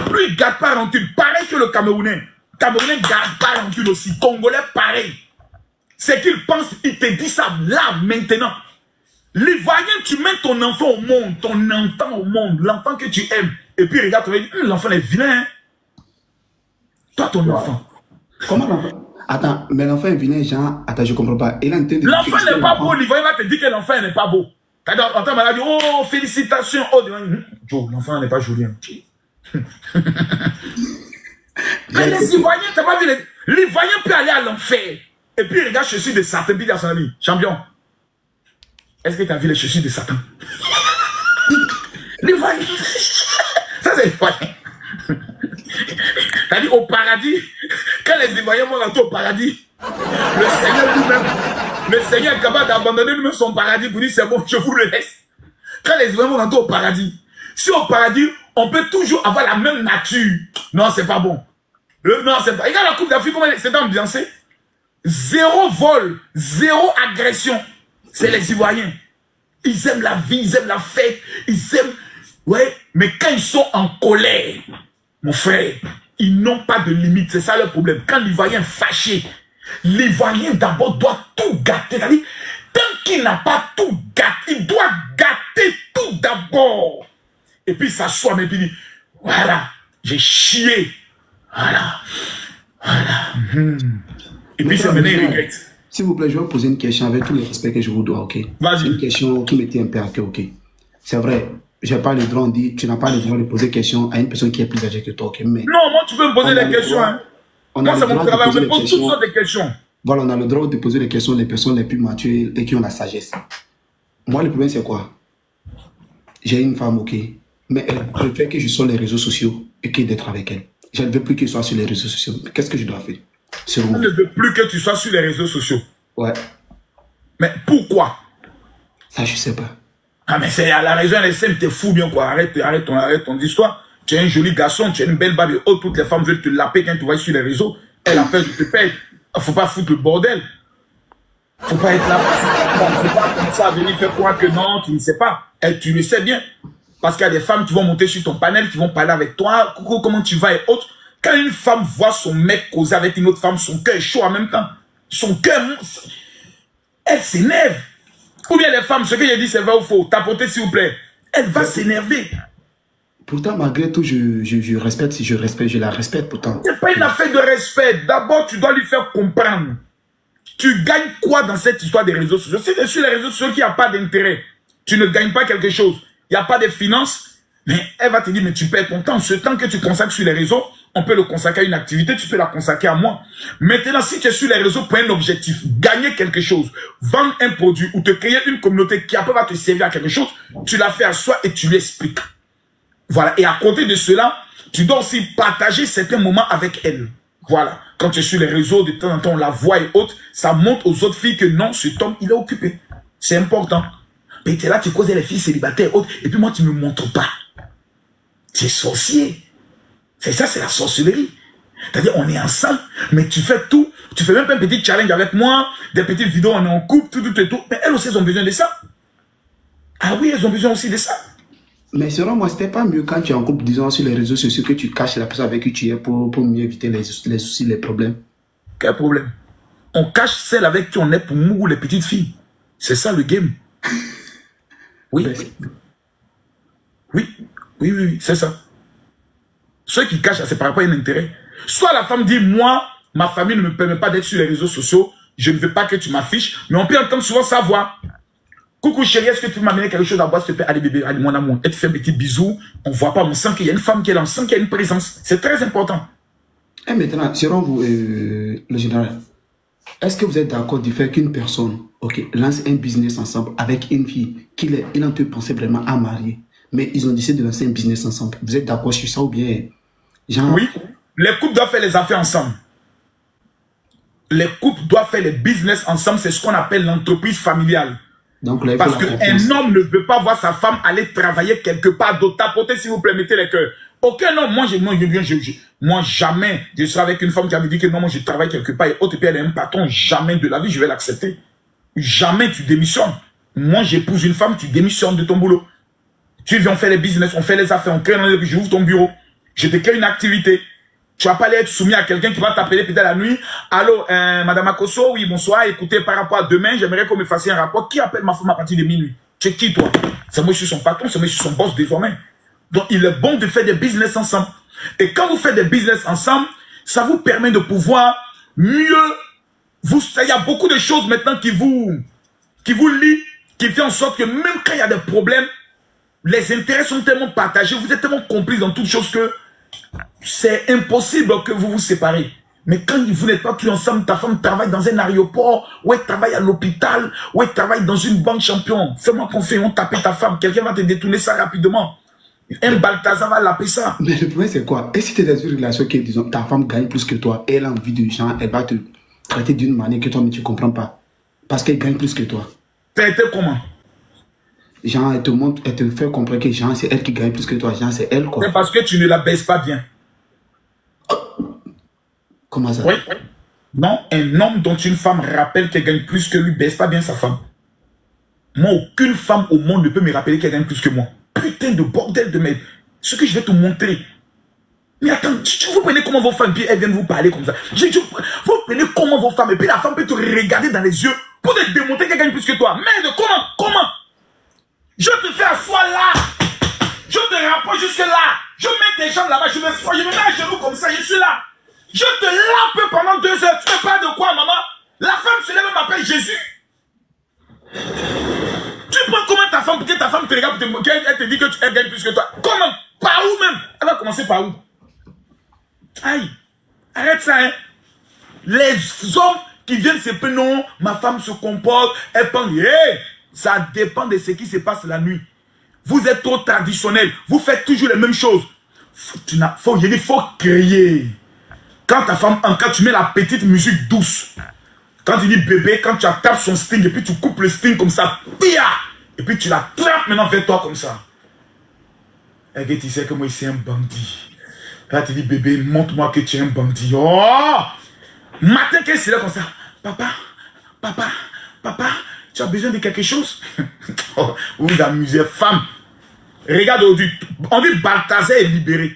plus, il ne garde pas rancune. Pareil que le Camerounais. Camerounais ne garde pas rancune aussi. Congolais, pareil. C'est qu'il pense, il te dit ça là, maintenant. L'Ivoirien, tu mets ton enfant au monde, l'enfant que tu aimes. Et puis regarde, tu vas dire, l'enfant est vilain. Hein? Toi, ton enfant. Comment l'enfant? Attends, mais l'enfant est vilain, genre, attends, je comprends pas. L'enfant n'est pas beau, l'Ivoirien va te dire que l'enfant n'est pas beau. Attends, on va dire, oh, félicitations. Oh, Joe, l'enfant n'est pas joli. Hein. Mais les Ivoiriens, tu n'as pas vu, l'Ivoirien peut aller à l'enfer. Et puis, regarde, je suis de Satan, puis il dit à son ami, champion, est-ce que tu as vu les chaussures de Satan? L'Ivoirien. Ça, c'est l'Ivoirien. T'as dit au paradis, quand les Ivoiriens vont rentrer au paradis, le Seigneur lui-même, le Seigneur est capable d'abandonner lui-même son paradis pour dire c'est bon, je vous le laisse. Quand les Ivoiriens vont rentrer au paradis, si au paradis, on peut toujours avoir la même nature. Non, c'est pas bon. Non, c'est pas. Regarde la Coupe d'Afrique, comment c'est ambiancé. Zéro vol, zéro agression. C'est les Ivoiriens. Ils aiment la vie, ils aiment la fête, ils aiment... Ouais, mais quand ils sont en colère, mon frère, ils n'ont pas de limite. C'est ça le problème. Quand l'Ivoirien est fâché, l'Ivoirien d'abord doit tout gâter. C'est-à-dire, tant qu'il n'a pas tout gâté, il doit gâter tout d'abord. Et puis il s'assoit, mais puis il dit, voilà, j'ai chié. Voilà. Et puis c'est maintenant, il regrette. S'il vous plaît, je vais vous poser une question avec tout le respect que je vous dois, ok? Vas-y. Une question qui me tient un peu à cœur, ok? C'est vrai, j'ai pas le droit, on dit, tu n'as pas le droit de poser question à une personne qui est plus âgée que toi, ok? Mais non, moi tu peux me poser des questions, hein. Moi c'est mon travail, je me pose toutes sortes de questions. Voilà, on a le droit de poser des questions aux personnes les plus matures et qui ont la sagesse. Moi, le problème, c'est quoi? J'ai une femme, ok? Mais elle préfère que je sois sur les réseaux sociaux et que d'être avec elle. Je ne veux plus qu'elle soit sur les réseaux sociaux. Qu'est-ce que je dois faire? Je ne veux plus que tu sois sur les réseaux sociaux. Ouais. Mais pourquoi? Ça, je sais pas. Ah, mais c'est à la raison, elle est simple, t'es fou bien quoi. Arrête ton histoire. Tu es un joli garçon, tu es une belle barbe. Oh, toutes les femmes veulent te laper quand tu vas sur les réseaux. Elle appelle, je te paye. Faut pas foutre le bordel. Faut pas être là. Faut pas commencer à venir faire croire que non, tu ne sais pas. Et tu le sais bien. Parce qu'il y a des femmes qui vont monter sur ton panel, qui vont parler avec toi. Coucou, comment tu vas et autres. Quand une femme voit son mec causer avec une autre femme, son cœur est chaud en même temps. Son cœur, elle s'énerve. Ou bien les femmes, ce que j'ai dit, c'est vrai ou faux. Tapotez s'il vous plaît. Elle va s'énerver. Pourtant, malgré tout, je respecte, je la respecte pourtant. C'est pas une affaire de respect. D'abord, tu dois lui faire comprendre. Tu gagnes quoi dans cette histoire des réseaux sociaux? Si tu es sur les réseaux sociaux qu'il n'y a pas d'intérêt, tu ne gagnes pas quelque chose. Il n'y a pas de finances, mais elle va te dire, mais tu perds ton temps. Ce temps que tu consacres sur les réseaux, on peut le consacrer à une activité, tu peux la consacrer à moi. Maintenant, si tu es sur les réseaux pour un objectif, gagner quelque chose, vendre un produit ou te créer une communauté qui après va te servir à quelque chose, tu la fais à soi et tu l'expliques. Voilà. Et à côté de cela, tu dois aussi partager certains moments avec elle. Voilà. Quand tu es sur les réseaux, de temps en temps, on la voit et autres, ça montre aux autres filles que non, cet homme, il est occupé. C'est important. Mais tu es là, tu causes les filles célibataires et autres, et puis moi, tu ne me montres pas. Tu es sorcier. C'est ça, c'est la sorcellerie. C'est-à-dire, on est ensemble, mais tu fais tout. Tu fais même pas un petit challenge avec moi, des petites vidéos, on est en couple, tout et tout. Mais elles aussi, elles ont besoin de ça. Ah oui, elles ont besoin aussi de ça. Mais selon moi, c'était pas mieux quand tu es en couple, disons, sur les réseaux sociaux, que tu caches la personne avec qui tu es pour mieux éviter les soucis, les problèmes. Quel problème? On cache celle avec qui on est pour nous, les petites filles. C'est ça le game. Oui. Oui, c'est ça. Ceux qui cachent, c'est par rapport à un intérêt. Soit la femme dit, moi, ma famille ne me permet pas d'être sur les réseaux sociaux, je ne veux pas que tu m'affiches, mais on peut entendre souvent sa voix. Coucou chérie, est-ce que tu peux m'amener quelque chose à boire, s'il te plaît? Allez bébé, allez mon amour. Et tu fais un petit bisou, on ne voit pas, on sent qu'il y a une femme qui est là, on sent qu'il y a une présence. C'est très important. Et maintenant, selon vous, le général, est-ce que vous êtes d'accord du fait qu'une personne, ok, lance un business ensemble avec une fille qu'il en te pensait vraiment à marier, mais ils ont décidé de lancer un business ensemble? Vous êtes d'accord sur ça ou bien genre... Oui, les couples doivent faire les affaires ensemble. Les couples doivent faire les business ensemble, c'est ce qu'on appelle l'entreprise familiale. Donc, là, parce qu'un homme ne veut pas voir sa femme aller travailler quelque part d'autre. Tapotez, s'il vous plaît, mettez les cœurs. Aucun homme, moi, jamais, je serai avec une femme qui a me dit que non, moi, je travaille quelque part et autre, et puis elle est un patron, jamais de la vie, je vais l'accepter. Jamais tu démissionnes. Moi, j'épouse une femme, tu démissionnes de ton boulot. Tu viens, on fait les business, on fait les affaires, on crée, j'ouvre ton bureau. Je te crée une activité. Tu vas pas aller être soumis à quelqu'un qui va t'appeler peut-être la nuit. Allô, Madame Akoso, oui, bonsoir. Écoutez, par rapport à demain, j'aimerais qu'on me fasse un rapport. Qui appelle ma femme à partir de minuit? Tu es qui, toi? C'est moi, je suis son patron, c'est moi, je suis son boss désormais. Donc, il est bon de faire des business ensemble. Et quand vous faites des business ensemble, ça vous permet de pouvoir mieux il y a beaucoup de choses maintenant qui vous lient, qui fait en sorte que même quand il y a des problèmes, les intérêts sont tellement partagés, vous êtes tellement complices dans toutes choses que c'est impossible que vous vous séparez. Mais quand vous n'êtes pas tous ensemble, ta femme travaille dans un aéroport, ou elle travaille à l'hôpital, ou elle travaille dans une banque champion. Fais-moi confiance, on tape ta femme, quelqu'un va te détourner ça rapidement. Un Balthazar va l'appeler ça. Mais le problème c'est quoi? Et si tu es dans une relation qui, disons, ta femme gagne plus que toi, et elle a envie de gens, elle va te traiter d'une manière que toi, mais tu ne comprends pas. Parce qu'elle gagne plus que toi. Traiter comment? Genre, elle te montre, elle te fait comprendre que genre, c'est elle qui gagne plus que toi. Genre, c'est elle, quoi. C'est parce que tu ne la baisses pas bien. Comment ça? Oui. Non, un homme dont une femme rappelle qu'elle gagne plus que lui baisse pas bien sa femme. Moi, aucune femme au monde ne peut me rappeler qu'elle gagne plus que moi. Putain de bordel de merde. Ce que je vais te montrer. Mais attends, vous prenez comment vos femmes, puis elles viennent vous parler comme ça. Vous prenez comment vos femmes, et puis la femme peut te regarder dans les yeux pour te démontrer qu'elle gagne plus que toi. Merde, comment? Je te fais asseoir là. Je te rapproche jusque là. Je mets tes jambes là-bas, je me mets à genoux comme ça, je suis là. Je te lape pendant 2 heures. Tu me parles de quoi, maman? La femme se lève et m'appelle Jésus. Tu prends comment ta femme pour que ta femme te regarde, elle te dit qu'elle gagne plus que toi? Comment? Par où même? Elle va commencer par où? Aïe, arrête ça, hein. Les hommes qui viennent se plaindre, non, ma femme se comporte, elle pense, hey, ça dépend de ce qui se passe la nuit. Vous êtes trop traditionnel, vous faites toujours les mêmes choses. Faut créer. Quand ta femme, quand tu mets la petite musique douce, quand tu dis bébé, quand tu tapes son sting et puis tu coupes le sting comme ça, et puis tu la trappes maintenant vers toi comme ça. Et tu sais que moi, c'est un bandit. Là, tu dis, bébé, montre-moi que tu es un bandit. Oh! Matin, qu'est-ce que c'est là comme ça? Papa, tu as besoin de quelque chose? Oh, vous vous amusez, femme. Regarde, on dit Balthazar est libéré.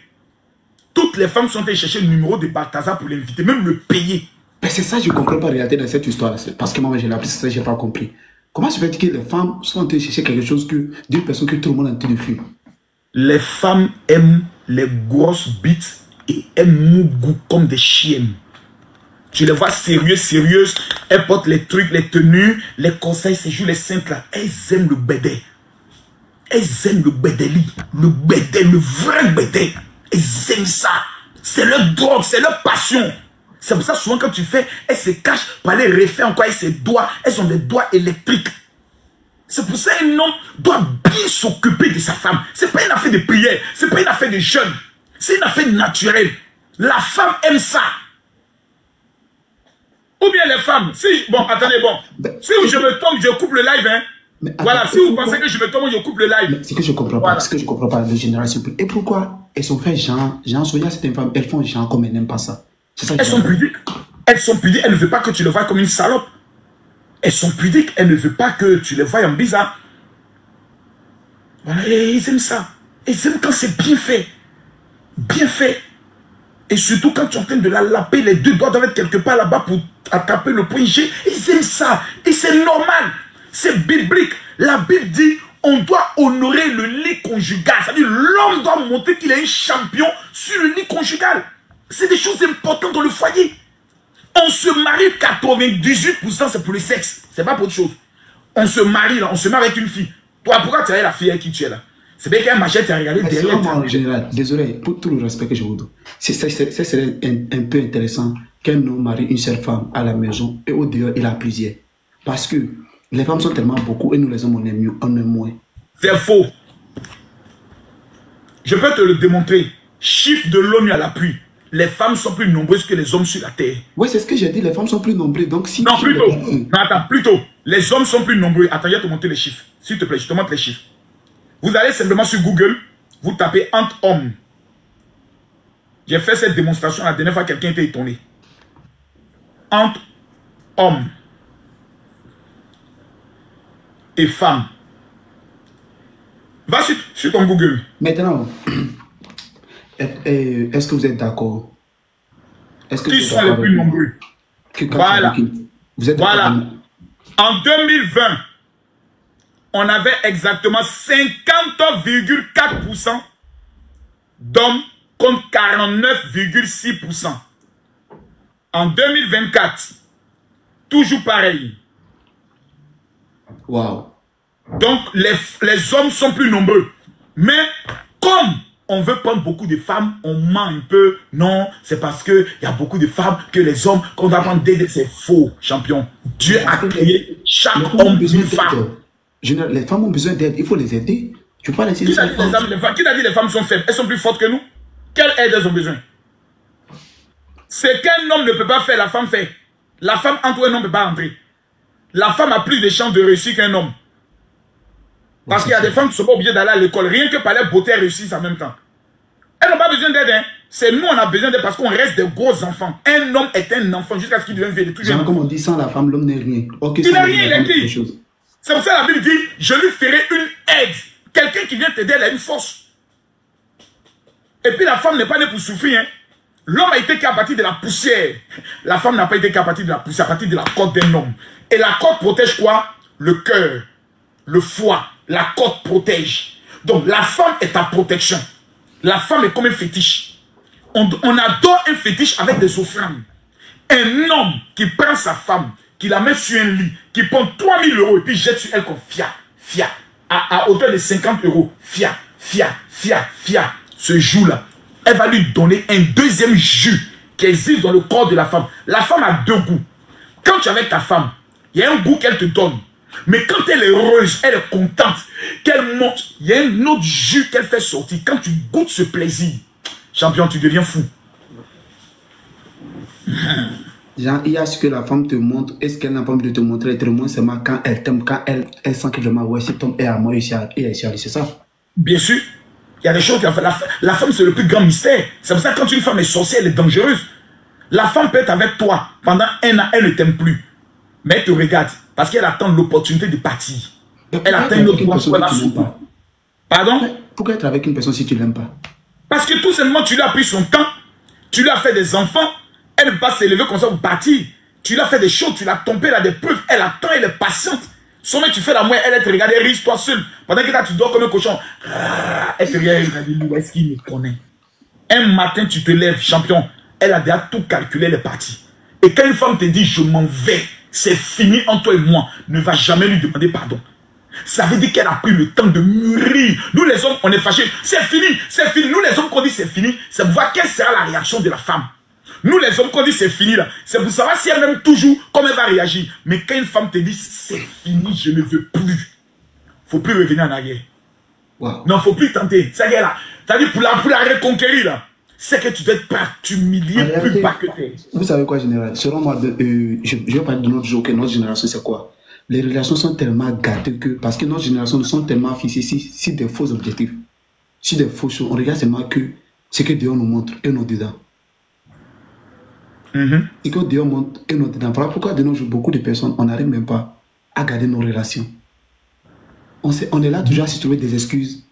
Toutes les femmes sont allées chercher le numéro de Balthazar pour l'inviter, même le payer. Mais c'est ça que je ne comprends pas en réalité dans cette histoire. Parce que moi, j'ai appris ça, je n'ai pas compris. Comment se fait-il que les femmes sont en train de chercher quelque chose d'une personne que tout le monde est en train de fuir? Les femmes aiment les grosses bites et aiment mougou comme des chiennes. Tu les vois sérieuses. Elles portent les trucs, les tenues, les conseils, ces jours, les saintes là. Elles aiment le bédé. Elles aiment le bédéli. Le bédé, le vrai bédé. Elles aiment ça. C'est leur drogue, c'est leur passion. C'est pour ça souvent quand tu fais, elles se cachent pour aller refaire encore avec ses doigts. Elles ont des doigts électriques. C'est pour ça qu'un homme doit bien s'occuper de sa femme. Ce n'est pas une affaire de prière, ce n'est pas une affaire de jeûne. C'est une affaire naturelle. La femme aime ça. Ou bien les femmes, si, bon, attendez, bon. Si je me tombe, je coupe le live, hein. Attends, voilà, si vous pensez que je me tombe, je coupe le live. C'est que je ne comprends pas, ce que je ne comprends pas, le général. Et pourquoi elles sont faites Jean Sonia, c'est une femme, elles font Jean comme elles n'aiment pas ça. Elles sont pudiques. Elles sont pudiques, elles ne veulent pas que tu le vois comme une salope. Elles sont pudiques, elles ne veulent pas que tu les vois en bizarre. Voilà, et ils aiment ça. Ils aiment quand c'est bien fait. Bien fait. Et surtout quand tu es en train de la laper, les 2 doigts doivent être quelque part là-bas pour attraper le point G. Ils aiment ça. Et c'est normal. C'est biblique. La Bible dit, on doit honorer le lit conjugal. C'est-à-dire, l'homme doit montrer qu'il est un champion sur le lit conjugal. C'est des choses importantes dans le foyer. On se marie, 98% c'est pour le sexe. C'est pas pour autre chose. On se marie là, on se marie avec une fille. Toi, pourquoi tu as la fille avec qui tu es là? C'est bien qu'un machette t'a regardé derrière. En général, désolé, pour tout le respect que je vous donne, ça serait un peu intéressant qu'un homme marie une seule femme à la maison et au dehors il a plusieurs. Parce que les femmes sont tellement beaucoup et nous les hommes on aime moins. C'est faux. Je peux te le démontrer. Chiffre de l'ONU à l'appui. Les femmes sont plus nombreuses que les hommes sur la terre. Oui, c'est ce que j'ai dit, les femmes sont plus nombreuses. Donc si non, plutôt. Non, attends, plutôt. Les hommes sont plus nombreux. Attends, je vais te montrer les chiffres. S'il te plaît, je te montre les chiffres. Vous allez simplement sur Google, vous tapez entre hommes. J'ai fait cette démonstration la dernière fois, quelqu'un était étonné. Entre hommes et femmes. Va sur ton Google. Maintenant, Est-ce que vous êtes d'accord? Qui sont les plus nombreux? Voilà. Vous êtes voilà. En 2020, on avait exactement 50,4% d'hommes contre 49,6%. En 2024, toujours pareil. Wow. Donc, les hommes sont plus nombreux. Mais comme on veut prendre beaucoup de femmes, on ment un peu. Non, c'est parce qu'il y a beaucoup de femmes que les hommes, qu'on va prendre d'aider. C'est faux, champion. Dieu a créé chaque homme une femme. Les femmes ont besoin d'aide, il faut les aider. Tu peux pas laisser Qui t'a dit les femmes sont faibles? Elles sont plus fortes que nous? Quelle aide elles ont besoin? Ce qu'un homme ne peut pas faire, la femme fait. La femme entre un homme ne peut pas entrer. La femme a plus de chances de réussir qu'un homme. Parce qu'il y a des femmes qui ne sont pas obligées d'aller à l'école. Rien que par leur beauté, elles réussissent en même temps. Elles n'ont pas besoin d'aide. Hein. C'est nous, on a besoin d'aide parce qu'on reste des gros enfants. Un homme est un enfant jusqu'à ce qu'il devienne vieux. Genre, comme on dit, sans la femme, l'homme n'est rien. Il n'est rien, il est qui? C'est pour ça que la Bible dit, je lui ferai une aide. Quelqu'un qui vient t'aider, elle a une force. Et puis la femme n'est pas née pour souffrir. Hein. L'homme a été qu'à partir de la poussière. La femme n'a pas été qu'à partir de la poussière, à partir de la côte d'un homme. Et la côte protège quoi? Le cœur, le foie. La côte protège. Donc la femme est ta protection. La femme est comme un fétiche. On adore un fétiche avec des offrandes. Un homme qui prend sa femme, qui la met sur un lit, qui prend 3000 € et puis jette sur elle comme fia, à hauteur de 50 €. Fia. Ce jour-là, elle va lui donner un deuxième jus qui existe dans le corps de la femme. La femme a deux goûts. Quand tu es avec ta femme, il y a un goût qu'elle te donne. Mais quand elle est heureuse, elle est contente, qu'elle monte, il y a un autre jus qu'elle fait sortir. Quand tu goûtes ce plaisir, champion, tu deviens fou. Genre, il y a ce que la femme te montre. Est-ce qu'elle n'a pas envie de te montrer? Elle te montre seulement quand elle t'aime, quand elle sent que vraiment, ouais, cet homme est à moi, c'est ça? Bien sûr. Il y a des choses qui la femme, c'est le plus grand mystère. C'est pour ça que quand une femme est sorcière, elle est dangereuse. La femme peut être avec toi. Pendant un an, elle ne t'aime plus. Mais elle te regarde. Parce qu'elle attend l'opportunité de partir. Elle attend une autre fois. Pardon? Pourquoi être avec une personne si tu ne l'aimes pas? Parce que tout simplement, tu lui as pris son temps. Tu lui as fait des enfants. Elle ne peut pas s'élever comme ça pour partir. Tu lui as fait des choses. Tu l'as tombé, elle a des preuves. Elle attend, elle est patiente. Sommet, tu fais la moelle, elle te regarde, elle rit toi seul. Pendant que là, tu dors comme un cochon. Elle te regarde, elle dit, où est-ce qu'il me connaît? Un matin, tu te lèves, champion. Elle a déjà tout calculé, elle est partie. Et quand une femme te dit, je m'en vais, c'est fini entre toi et moi, ne va jamais lui demander pardon. Ça veut dire qu'elle a pris le temps de mûrir. Nous les hommes, on est fâchés. C'est fini, c'est fini. Nous les hommes, quand on dit c'est fini, c'est pour voir quelle sera la réaction de la femme. Nous les hommes, quand on dit c'est fini là, c'est pour savoir si elle m'aime toujours, comment elle va réagir. Mais quand une femme te dit c'est fini, je ne veux plus, faut plus revenir en arrière. Wow. Non, faut plus tenter. Ça y est là. C'est-à-dire pour la reconquérir là, c'est que tu dois être prêt à t'humilier plus bas que t'es. Vous savez quoi, général? Selon moi, je vais parler de notre jour, que notre génération, c'est quoi? Les relations sont tellement gâtées que, parce que notre génération, nous sommes tellement fixés si des faux objectifs, si des faux choses, on regarde seulement que ce que Dieu nous montre et nous dedans. Et que Dieu montre et nous dedans. Voilà pourquoi de nos jours, beaucoup de personnes, on n'arrive même pas à garder nos relations. On est là toujours à se trouver des excuses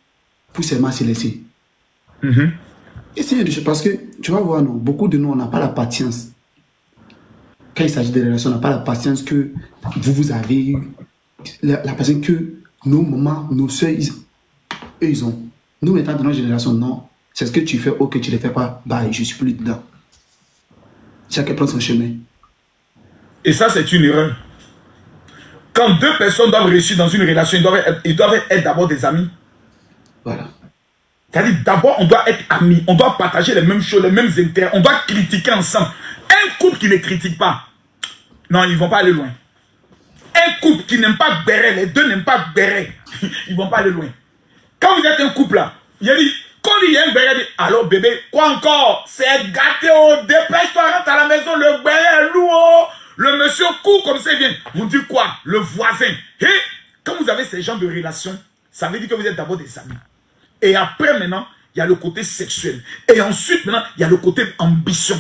pour seulement se laisser. Et c'est parce que, tu vas voir, nous, beaucoup de nous, on n'a pas la patience. Quand il s'agit de relations, on n'a pas la patience que vous avez eu. La patience que nos mamans, nos soeurs, eux, ils ont. Nous, étant de notre génération, non. C'est ce que tu fais, ok, tu ne le fais pas, bah, je ne suis plus dedans. Chacun prend son chemin. Et ça, c'est une erreur. Quand deux personnes doivent réussir dans une relation, ils doivent être d'abord des amis. Voilà. C'est-à-dire, d'abord, on doit être amis. On doit partager les mêmes choses, les mêmes intérêts. On doit critiquer ensemble. Un couple qui ne critique pas, non, ils ne vont pas aller loin. Un couple qui n'aime pas Béret, les deux n'aiment pas Béret, ils ne vont pas aller loin. Quand vous êtes un couple là, il a dit, quand il y a un Béret, dit, alors bébé, quoi encore? C'est gâté, oh, dépêche-toi, rentre à la maison, le Béret est lourd, le monsieur court comme ça, il vient. Vous dites quoi? Le voisin. Et quand vous avez ces genres de relations, ça veut dire que vous êtes d'abord des amis. Et après, maintenant, il y a le côté sexuel. Et ensuite, maintenant, il y a le côté ambition.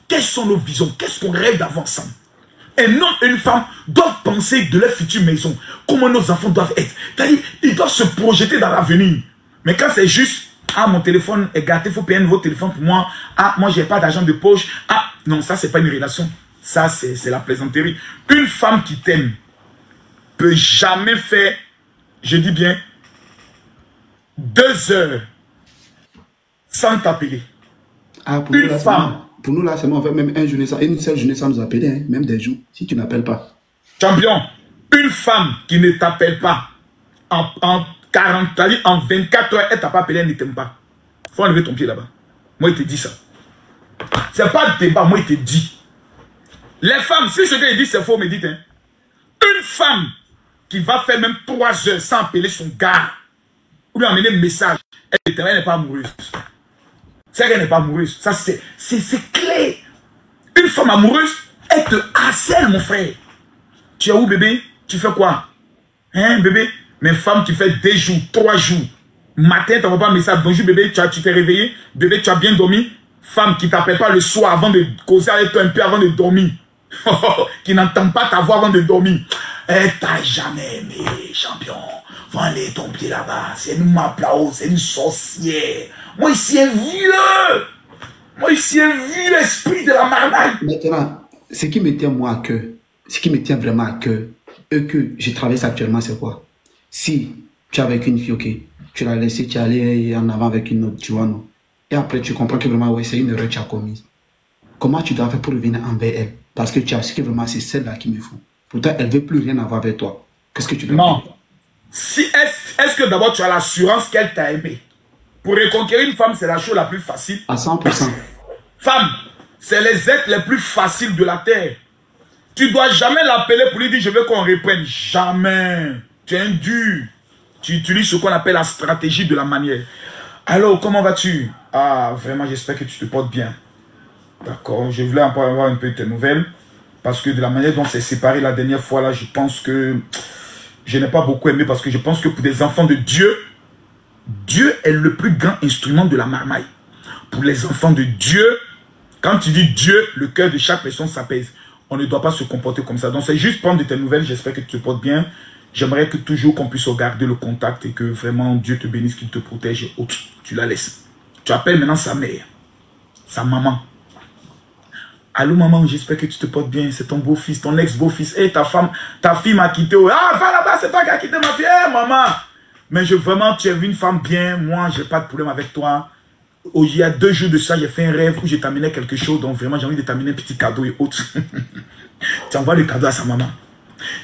Quelles sont nos visions? Qu'est-ce qu'on rêve d'avoir ensemble? Un homme et une femme doivent penser de leur future maison. Comment nos enfants doivent être. C'est-à-dire, ils doivent se projeter dans l'avenir. Mais quand c'est juste, Ah, mon téléphone est gâté, il faut payer un nouveau téléphone pour moi. Ah, moi, j'ai pas d'argent de poche. Ah, non, ça, c'est pas une relation. Ça, c'est la plaisanterie. Une femme qui t'aime peut jamais faire, je dis bien, 2 heures sans t'appeler. Ah, une femme. Pour nous, là, c'est moi, on fait même une seule journée sans nous appeler, hein, même des jours, si tu n'appelles pas. Champion, une femme qui ne t'appelle pas en 40, en 24 heures, elle t'a pas appelé, elle ne t'aime pas. Faut enlever ton pied là-bas. Moi, il te dit ça. C'est pas de débat, moi, il te dit. Les femmes, si ce qu'elle dit, c'est faux, me dites. Hein. Une femme qui va faire même 3 heures sans appeler son gars, ou bien amener un message, elle n'est pas amoureuse. C'est qu'elle n'est pas amoureuse. Ça, c'est clair. Une femme amoureuse, elle te harcèle, mon frère. Tu es où, bébé? Tu fais quoi? Hein, bébé? Mais femme qui fait 2 jours, 3 jours. Matin, tu n'envoies pas un message. Bonjour, bébé, tu t'es réveillé. Bébé, tu as bien dormi. Femme qui ne t'appelle pas le soir avant de causer avec toi un peu avant de dormir. Qui n'entend pas ta voix avant de dormir. Elle t'a jamais aimé, champion. Va aller ton pied là-bas. C'est une maplao, c'est une sorcière. Moi, ici, un vieux. Moi, ici, un vieux esprit de la marmaille. Maintenant, ce qui me tient moi à cœur, ce qui me tient vraiment à cœur, et que je traverse actuellement, c'est quoi? Si tu es avec une fille, ok, tu l'as laissée, tu es allé en avant avec une autre, tu vois, non? Et après, tu comprends que vraiment, ouais, c'est une erreur que tu as commise. Comment tu dois faire pour revenir envers elle? Parce que tu as su que vraiment, c'est celle-là qui me faut. Pourtant, elle ne veut plus rien avoir avec toi. Qu'est-ce que tu dois faire? Non. Si, est-ce que d'abord tu as l'assurance qu'elle t'a aimé? Pour reconquérir une femme, c'est la chose la plus facile. À 100%. Femme, c'est les êtres les plus faciles de la terre. Tu ne dois jamais l'appeler pour lui dire je veux qu'on reprenne. Jamais. Tu es un dur. Tu utilises ce qu'on appelle la stratégie de la manière. Alors, comment vas-tu? Ah, vraiment, j'espère que tu te portes bien. D'accord, je voulais avoir un peu de tes nouvelles. Parce que de la manière dont c'est séparé la dernière fois, là, je pense que je n'ai pas beaucoup aimé. Parce que je pense que pour des enfants de Dieu, Dieu est le plus grand instrument de la marmaille. Pour les enfants de Dieu, quand tu dis Dieu, le cœur de chaque personne s'apaise. On ne doit pas se comporter comme ça. Donc c'est juste prendre de tes nouvelles. J'espère que tu te portes bien. J'aimerais que toujours qu'on puisse regarder le contact et que vraiment Dieu te bénisse, qu'il te protège et autres. Tu la laisses. Tu appelles maintenant sa mère, sa maman. Allô maman, j'espère que tu te portes bien. C'est ton beau-fils, ton ex-beau-fils. Hey, ta fille m'a quitté. Ah, va là-bas, c'est toi qui as quitté ma fille. Hey, maman. Mais vraiment, tu es une femme bien. Moi, je n'ai pas de problème avec toi. Il y a 2 jours de ça, j'ai fait un rêve où j'ai t'amené quelque chose. Donc vraiment, j'ai envie de t'amener un petit cadeau et autres. Tu envoies le cadeau à sa maman.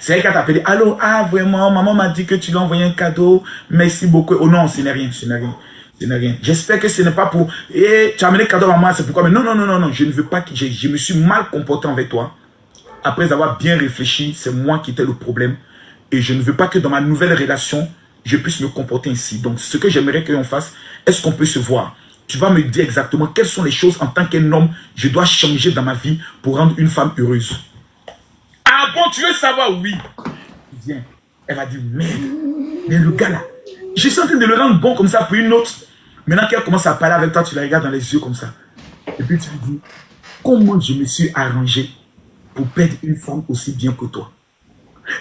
C'est elle qui a appelé. Allô, ah vraiment, maman m'a dit que tu lui as envoyé un cadeau. Merci beaucoup. Oh non, ce n'est rien, ce n'est rien. Ce n'est rien. J'espère que ce n'est pas pour... Et tu as amené le cadeau à maman, c'est pourquoi. Mais non, non, non, non, non. Je ne veux pas que... Je me suis mal comporté avec toi. Après avoir bien réfléchi, c'est moi qui étais le problème. Et je ne veux pas que dans ma nouvelle relation, je puisse me comporter ainsi. Donc, ce que j'aimerais qu'on fasse, est-ce qu'on peut se voir? Tu vas me dire exactement quelles sont les choses en tant qu'un homme, je dois changer dans ma vie pour rendre une femme heureuse. Ah bon, tu veux savoir? Oui. Viens. Elle va dire, mais le gars là, je suis en train de le rendre bon comme ça pour une autre. Maintenant qu'elle commence à parler avec toi, tu la regardes dans les yeux comme ça. Et puis tu lui dis, comment je me suis arrangé pour perdre une femme aussi bien que toi?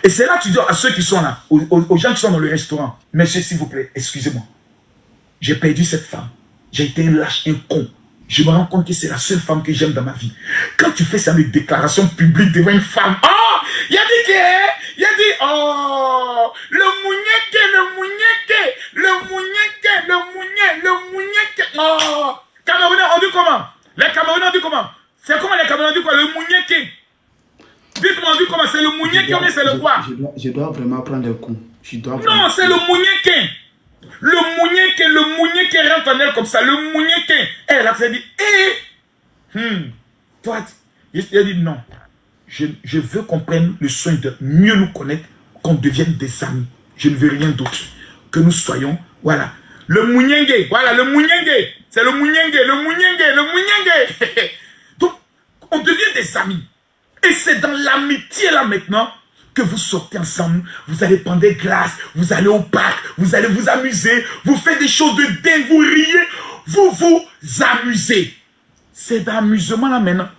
Et c'est là que tu dis à ceux qui sont là, aux gens qui sont dans le restaurant, monsieur s'il vous plaît, excusez-moi. J'ai perdu cette femme. J'ai été un lâche, un con. Je me rends compte que c'est la seule femme que j'aime dans ma vie. Quand tu fais ça, des déclarations publiques devant une femme, oh, il a dit que, il a dit, oh, le mounieke, oh, Camerounais, on dit comment? Les Camerounais, on dit comment? C'est comment les Camerounais, on dit quoi? Le mounieke. Dites-moi, on dit comment? C'est le mounieke ou bien c'est le quoi? Je dois vraiment prendre le coup. Non, c'est le mounieke. Le mounieke rentre en elle comme ça. Le mounieke. Elle a dit, toi, il a dit non. Je veux qu'on prenne le soin de mieux nous connaître, qu'on devienne des amis. Je ne veux rien d'autre. Que nous soyons, voilà. Le mounienge, voilà, le mounienge. C'est le mounienge, le mounienge. Donc, on devient des amis. Et c'est dans l'amitié là maintenant que vous sortez ensemble, vous allez prendre des glaces, vous allez au parc, vous allez vous amuser, vous faites des choses de dingue, vous riez, vous vous amusez. C'est d'amusement là maintenant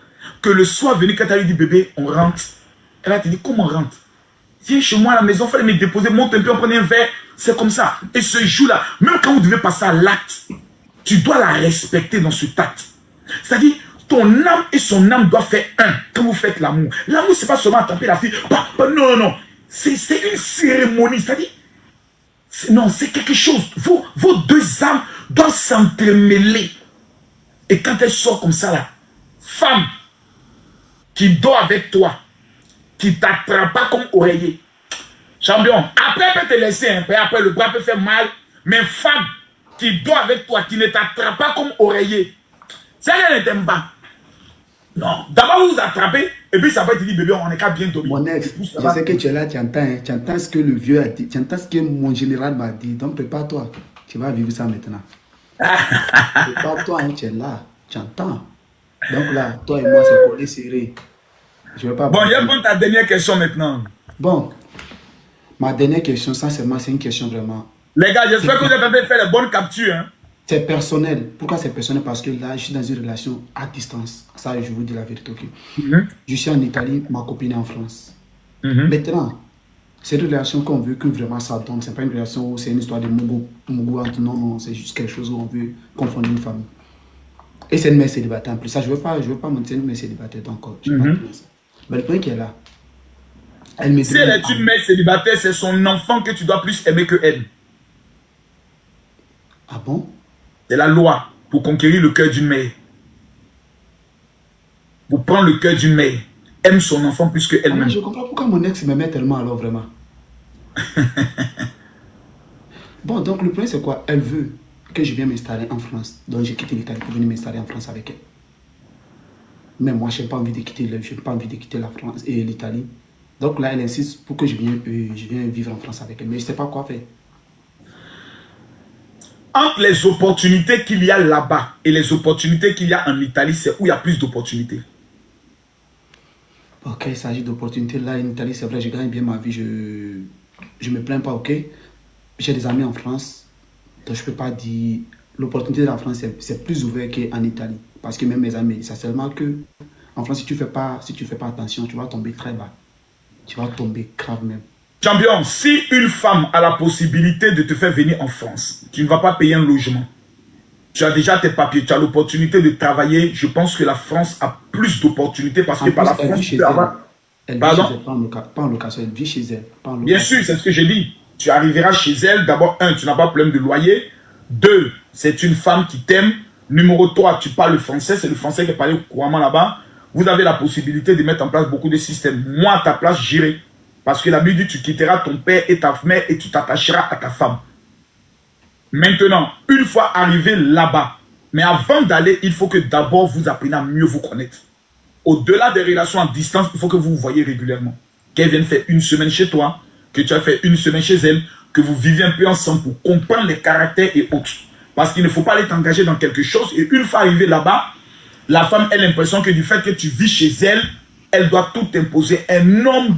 que le soir venu, quand elle lui dit bébé, on rentre. Elle a dit comment on rentre? Viens chez moi à la maison, fallait me déposer, monte un peu, on prenait un verre. C'est comme ça. Et ce jour-là, même quand vous devez passer à l'acte, tu dois la respecter dans ce tact. C'est-à-dire, ton âme et son âme doivent faire un quand vous faites l'amour. L'amour, c'est pas seulement attraper la fille. Non, non, non. C'est une cérémonie. C'est-à-dire, non, c'est quelque chose. Vos deux âmes doivent s'entremêler. Et quand elle sort comme ça, là, femme qui dort avec toi, qui t'attrape pas comme oreiller. Champion, après elle peut te laisser un peu, après le bras peut faire mal, mais femme qui dort avec toi, qui ne t'attrape pas comme oreiller, ça ne t'aime pas. Non, d'abord vous attrapez, et puis ça peut te dire, bébé, on est qu'à bien dormir. Mon ex, je sais que tu es là, tu entends ce que le vieux a dit, tu entends ce que mon général m'a dit, donc prépare-toi, tu vas vivre ça maintenant. Prépare-toi, hein, tu es là, tu entends. Donc là, toi et moi, c'est collé serré. Je vais pas. Bon, je réponds ta dernière question maintenant. Bon, ma dernière question, sincèrement, c'est une question vraiment. Les gars, j'espère que vous êtes en train de faire les bonnes captures. Hein? C'est personnel. Pourquoi c'est personnel? Parce que là, je suis dans une relation à distance. Ça, je vous dis la vérité. Okay? Je suis en Italie, ma copine est en France. Maintenant, c'est une relation qu'on veut que vraiment ça donne. C'est pas une relation où c'est une histoire de mougou entre non, non, c'est juste quelque chose où on veut confondre une famille. Et c'est une mère célibataire en plus. Ça, je veux pas mentir, une mère célibataire encore. Mais le point qui est là, elle me si elle est une mère célibataire, c'est son enfant que tu dois plus aimer que elle. Ah bon? C'est la loi pour conquérir le cœur d'une mère. Pour prendre le cœur d'une mère, aime son enfant plus que elle-même. Je comprends pourquoi mon ex m'aimait tellement alors vraiment. Bon, donc le point c'est quoi? Elle veut que je vienne m'installer en France. Donc j'ai quitté l'Italie pour venir m'installer en France avec elle. Mais moi, je n'ai pas envie de quitter la France et l'Italie. Donc là, elle insiste pour que je vienne vivre en France avec elle. Mais je ne sais pas quoi faire. Entre les opportunités qu'il y a là-bas et les opportunités qu'il y a en Italie, c'est où il y a plus d'opportunités. Ok, il s'agit d'opportunités. Là, en Italie, c'est vrai, je gagne bien ma vie. Je ne me plains pas, ok. J'ai des amis en France. Donc, je ne peux pas dire... L'opportunité de la France, c'est plus ouvert qu'en Italie. Parce que même mes amis, c'est seulement que... En France, si tu ne fais pas attention, tu vas tomber très bas. Tu vas tomber grave même. Champion, si une femme a la possibilité de te faire venir en France, tu ne vas pas payer un logement. Tu as déjà tes papiers, tu as l'opportunité de travailler. Je pense que la France a plus d'opportunités parce que par la France, tu peux avoir... Pardon? Pas en location, elle vit chez elle. Bien sûr, c'est ce que j'ai dit. Tu arriveras chez elle. D'abord, un, tu n'as pas de problème de loyer. Deux, c'est une femme qui t'aime. Numéro 3, tu parles le français. C'est le français qui est parlé couramment là-bas. Vous avez la possibilité de mettre en place beaucoup de systèmes. Moi, à ta place, j'irai. Parce que la Bible dit, tu quitteras ton père et ta mère et tu t'attacheras à ta femme. Maintenant, une fois arrivé là-bas, mais avant d'aller, il faut que d'abord vous appreniez à mieux vous connaître. Au-delà des relations à distance, il faut que vous vous voyez régulièrement. Qu'elle vienne faire une semaine chez toi, que tu as fait une semaine chez elle, que vous viviez un peu ensemble pour comprendre les caractères et autres. Parce qu'il ne faut pas aller t'engager dans quelque chose. Et une fois arrivé là-bas, la femme a l'impression que du fait que tu vis chez elle, elle doit tout imposer. Un homme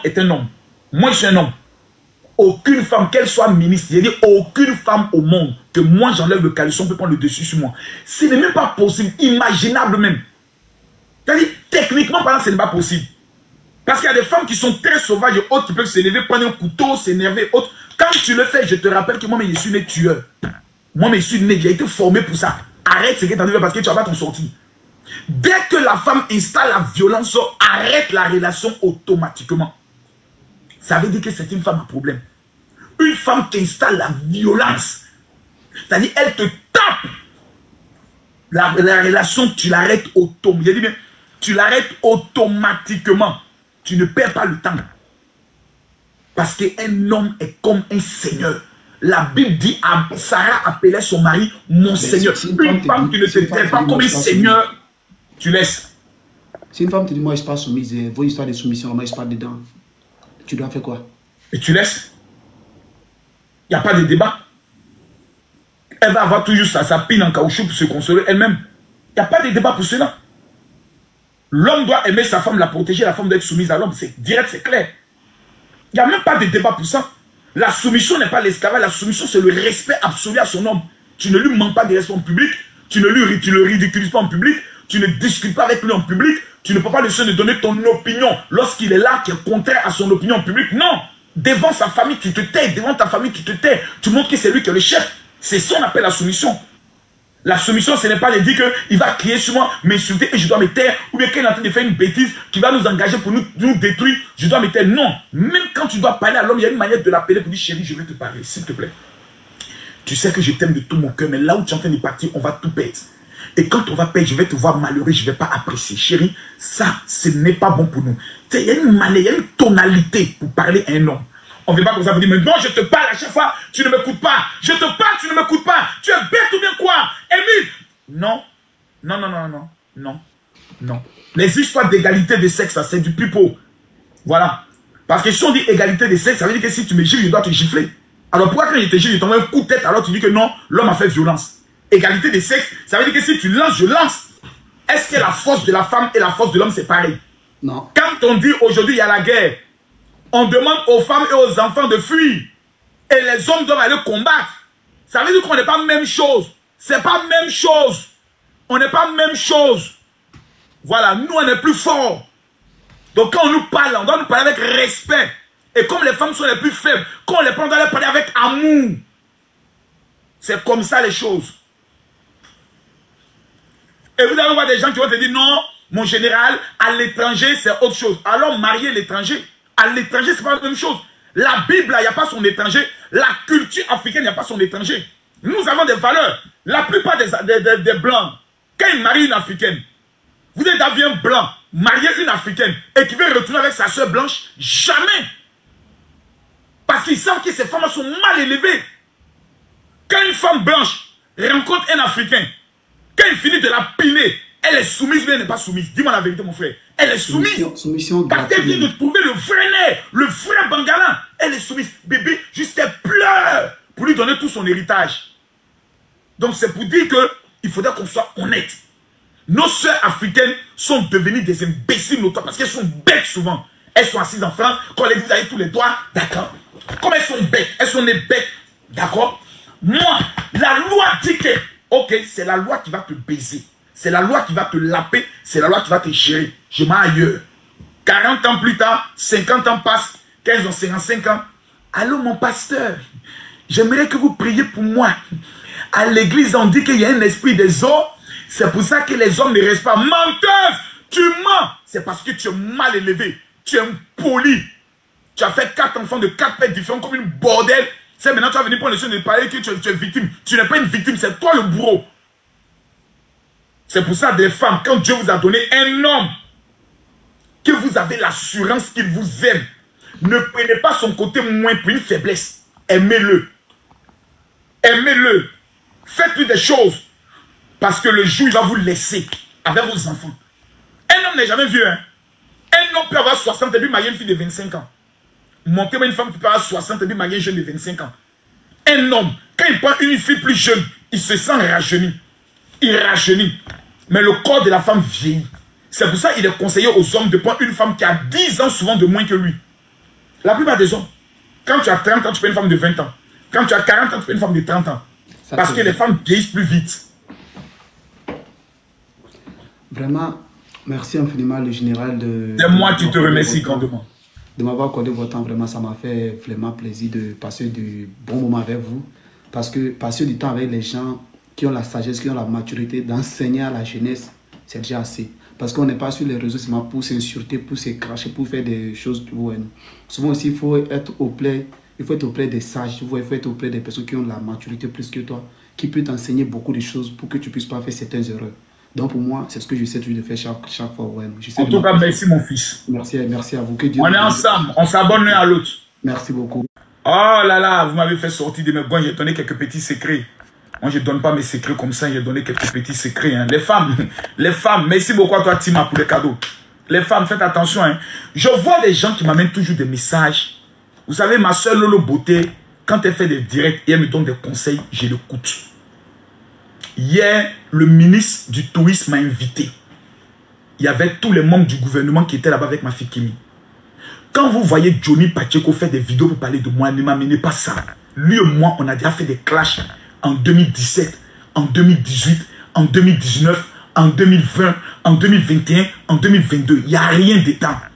est un homme. Moi, je suis un homme. Aucune femme, qu'elle soit ministre, j'ai dit aucune femme au monde, que moi j'enlève le caleçon, peut prendre le dessus sur moi. Ce n'est même pas possible, imaginable même. C'est-à-dire, techniquement parlant, ce n'est pas possible. Parce qu'il y a des femmes qui sont très sauvages et autres qui peuvent s'élever, prendre un couteau, s'énerver, autres. Quand tu le fais, je te rappelle que moi, je suis né tueur. Moi, je suis né, j'ai été formé pour ça. Arrête ce que tu as dit parce que tu vas pas t'en sortir. Dès que la femme installe la violence, arrête la relation automatiquement. Ça veut dire que c'est une femme à problème. Une femme qui installe la violence, c'est-à-dire elle te tape. La relation, tu l'arrêtes automatiquement. J'ai dit bien, tu l'arrêtes automatiquement. Tu ne perds pas le temps. Parce qu'un homme est comme un seigneur. La Bible dit, Sarah appelait son mari mon Seigneur. Une femme qui ne te traite pas comme un Seigneur, tu laisses. Si une femme te dit, moi je ne suis pas soumise, vos histoires de soumission, moi je ne suis pas dedans, tu dois faire quoi? Et tu laisses. Il n'y a pas de débat. Elle va avoir toujours sa pine en caoutchouc pour se consoler elle-même. Il n'y a pas de débat pour cela. L'homme doit aimer sa femme, la protéger, la femme doit être soumise à l'homme. C'est direct, c'est clair. Il n'y a même pas de débat pour ça. La soumission n'est pas l'esclavage, la soumission c'est le respect absolu à son homme. Tu ne lui manques pas de respect en public, tu ne le ridiculises pas en public, tu ne discutes pas avec lui en public, tu ne peux pas le laisser de donner ton opinion lorsqu'il est là qui est contraire à son opinion en public. Non, devant sa famille tu te tais, devant ta famille tu te tais, tu montres que c'est lui qui est le chef. C'est ça qu'on appelle la soumission. La soumission, ce n'est pas de dire qu'il va crier sur moi, m'insulter et je dois me taire, ou bien qu'il est en train de faire une bêtise qui va nous engager pour nous détruire, je dois me taire. Non, même quand tu dois parler à l'homme, il y a une manière de l'appeler pour dire chérie, je vais te parler, s'il te plaît. Tu sais que je t'aime de tout mon cœur, mais là où tu es en train de partir, on va tout perdre. Et quand on va perdre, je vais te voir malheureux, je ne vais pas apprécier. Chérie, ça, ce n'est pas bon pour nous. Il y a une manière, il y a une tonalité pour parler à un homme. On ne veut pas comme ça vous dire, mais non, je te parle à chaque fois, tu ne m'écoutes pas. Je te parle, tu ne m'écoutes pas. Tu es bête ou bien quoi? Émile? Non, non, non, non, non, non, non. Les histoires d'égalité de sexe, c'est du pipeau. Voilà. Parce que si on dit égalité de sexe, ça veut dire que si tu me gifles, je dois te gifler. Alors pourquoi quand je te gifle, je t'envoie un coup de tête, alors tu dis que non, l'homme a fait violence. Égalité de sexe, ça veut dire que si tu lances, je lance. Est-ce que la force de la femme et la force de l'homme, c'est pareil? Non. Quand on dit aujourd'hui, il y a la guerre, on demande aux femmes et aux enfants de fuir. Et les hommes doivent aller combattre. Ça veut dire qu'on n'est pas même chose. C'est pas même chose. On n'est pas même chose. Voilà, nous on est plus forts. Donc quand on nous parle, on doit nous parler avec respect. Et comme les femmes sont les plus faibles, quand on les prend, on doit les parler avec amour. C'est comme ça les choses. Et vous allez voir des gens qui vont te dire non, mon général, à l'étranger c'est autre chose. Alors marier l'étranger. À l'étranger, c'est pas la même chose. La Bible, il n'y a pas son étranger. La culture africaine, il n'y a pas son étranger. Nous avons des valeurs. La plupart des Blancs, quand ils marient une Africaine, vous êtes d'avis un Blanc, marier une Africaine, et qui veut retourner avec sa soeur blanche, jamais. Parce qu'ils savent que ces femmes sont mal élevées. Quand une femme blanche rencontre un Africain, quand il finit de la piner, elle est soumise, mais elle n'est pas soumise. Dis-moi la vérité, mon frère. Elle est soumise. Soumission parce qu'elle vient de trouver le vrai nerf, le vrai Bangalan. Elle est soumise. Bébé, juste elle pleure pour lui donner tout son héritage. Donc c'est pour dire qu'il faudrait qu'on soit honnête. Nos sœurs africaines sont devenues des imbéciles notoires parce qu'elles sont bêtes souvent. Elles sont assises en France, quand on les dit vous avez tous les droits, d'accord. Comme elles sont bêtes, elles sont des bêtes, d'accord. Moi, la loi dit que, ok, c'est la loi qui va te baiser. C'est la loi qui va te laper, c'est la loi qui va te gérer. Je m'en ailleurs. 40 ans plus tard, 50 ans passent, 15 ans, 55 ans. Allô mon pasteur, j'aimerais que vous priez pour moi. À l'église, on dit qu'il y a un esprit des eaux. C'est pour ça que les hommes ne restent pas. Menteuse, tu mens. C'est parce que tu es mal élevé. Tu es impoli. Tu as fait 4 enfants de 4 pères différents comme une bordel. C'est maintenant tu vas venir prendre le soin de parler que tu es victime. Tu n'es pas une victime, c'est toi le bourreau. C'est pour ça, des femmes, quand Dieu vous a donné un homme, que vous avez l'assurance qu'il vous aime, ne prenez pas son côté moins pour une faiblesse. Aimez-le. Aimez-le. Faites-lui des choses. Parce que le jour, il va vous laisser avec vos enfants. Un homme n'est jamais vieux. Hein? Un homme peut avoir 60 et puis marier une fille de 25 ans. Montez-moi une femme qui peut avoir 60 et puis marier un jeune de 25 ans. Un homme, quand il prend une fille plus jeune, il se sent rajeuni. Il rajeunit. Mais le corps de la femme vieillit. C'est pour ça qu'il est conseillé aux hommes de prendre une femme qui a 10 ans souvent de moins que lui. La plupart des hommes, quand tu as 30 ans, tu prends une femme de 20 ans. Quand tu as 40 ans, tu prends une femme de 30 ans. Parce que les femmes vieillissent plus vite. Vraiment, merci infiniment le général de... C'est moi qui te remercie grandement. De m'avoir accordé votre temps, vraiment, ça m'a fait vraiment plaisir de passer du bon moment avec vous. Parce que passer du temps avec les gens qui ont la sagesse, qui ont la maturité d'enseigner à la jeunesse, c'est déjà assez. Parce qu'on n'est pas sur les réseaux seulement pour s'insulter, pour se cracher, pour faire des choses. Ouais. Souvent aussi, il faut être auprès des sages, il faut être auprès des personnes qui ont la maturité plus que toi, qui peuvent t'enseigner beaucoup de choses pour que tu ne puisses pas faire certaines erreurs. Donc pour moi, c'est ce que j'essaie de faire chaque fois. Ouais. En tout cas, merci mon fils. Merci à vous. Que Dieu on est ensemble, on s'abonne l'un à l'autre. Merci beaucoup. Oh là là, vous m'avez fait sortir de mes gants, j'ai donné quelques petits secrets. Moi, je ne donne pas mes secrets comme ça, j'ai donné quelques petits secrets. Hein. Les femmes, merci beaucoup à toi, Tima, pour les cadeaux. Les femmes, faites attention. Hein. Je vois des gens qui m'amènent toujours des messages. Vous savez, ma soeur Lolo Beauté, quand elle fait des directs et elle me donne des conseils, je l'écoute. Hier, le ministre du tourisme m'a invité. Il y avait tous les membres du gouvernement qui étaient là-bas avec ma fille Kimi. Quand vous voyez Johnny Pacheco faire des vidéos pour parler de moi, ne m'amenez pas ça. Lui et moi, on a déjà fait des clashs en 2017, en 2018, en 2019, en 2020, en 2021, en 2022. Il n'y a rien d'état.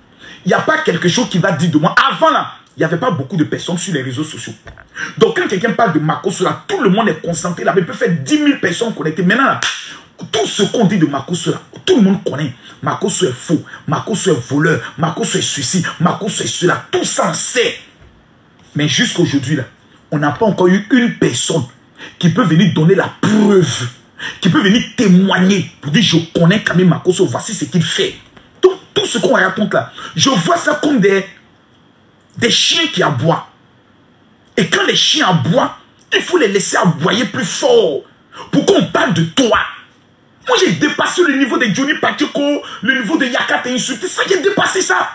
Il n'y a pas quelque chose qui va dire de moi. Avant là, il n'y avait pas beaucoup de personnes sur les réseaux sociaux. Donc quand quelqu'un parle de Makosso, là, tout le monde est concentré là. Mais il peut faire 10 000 personnes connectées. Maintenant, là, tout ce qu'on dit de Makosso, là, tout le monde connaît. Makosso est faux, Makosso est voleur, Makosso est suicide, Makosso est cela. Tout ça, on sait. Mais jusqu'aujourd'hui, là, on n'a pas encore eu une personne qui peut venir donner la preuve, qui peut venir témoigner pour dire je connais quand même Makosso, voici ce qu'il fait. Donc, tout ce qu'on raconte là, je vois ça comme des chiens qui aboient. Et quand les chiens aboient, il faut les laisser aboyer plus fort pour qu'on parle de toi. Moi, j'ai dépassé le niveau de Johnny Pacheco, le niveau de Yakat et insulté. Ça, j'ai dépassé ça.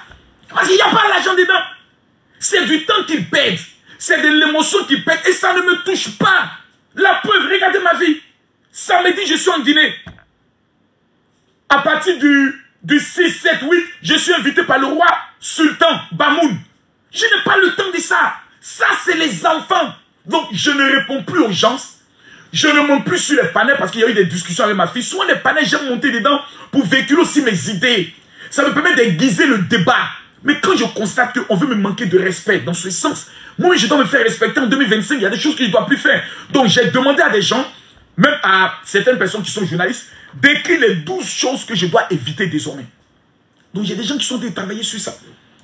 Parce qu'il n'y a pas l'argent dedans. C'est du temps qu'ils perdent. C'est de l'émotion qu'ils perdent. Et ça ne me touche pas. La preuve, regardez ma vie. Samedi, je suis en Guinée. À partir du 6, 7, 8, je suis invité par le roi Sultan Bamoun. Je n'ai pas le temps de ça. Ça, c'est les enfants. Donc, je ne réponds plus aux gens. Je ne monte plus sur les panels parce qu'il y a eu des discussions avec ma fille. Souvent, les panels, j'aime monter dedans pour véhiculer aussi mes idées. Ça me permet d'aiguiser le débat. Mais quand je constate qu'on veut me manquer de respect dans ce sens, moi, je dois me faire respecter en 2025. Il y a des choses que je ne dois plus faire. Donc, j'ai demandé à des gens, même à certaines personnes qui sont journalistes, d'écrire les 12 choses que je dois éviter désormais. Donc, il y a des gens qui sont en train de travailler sur ça.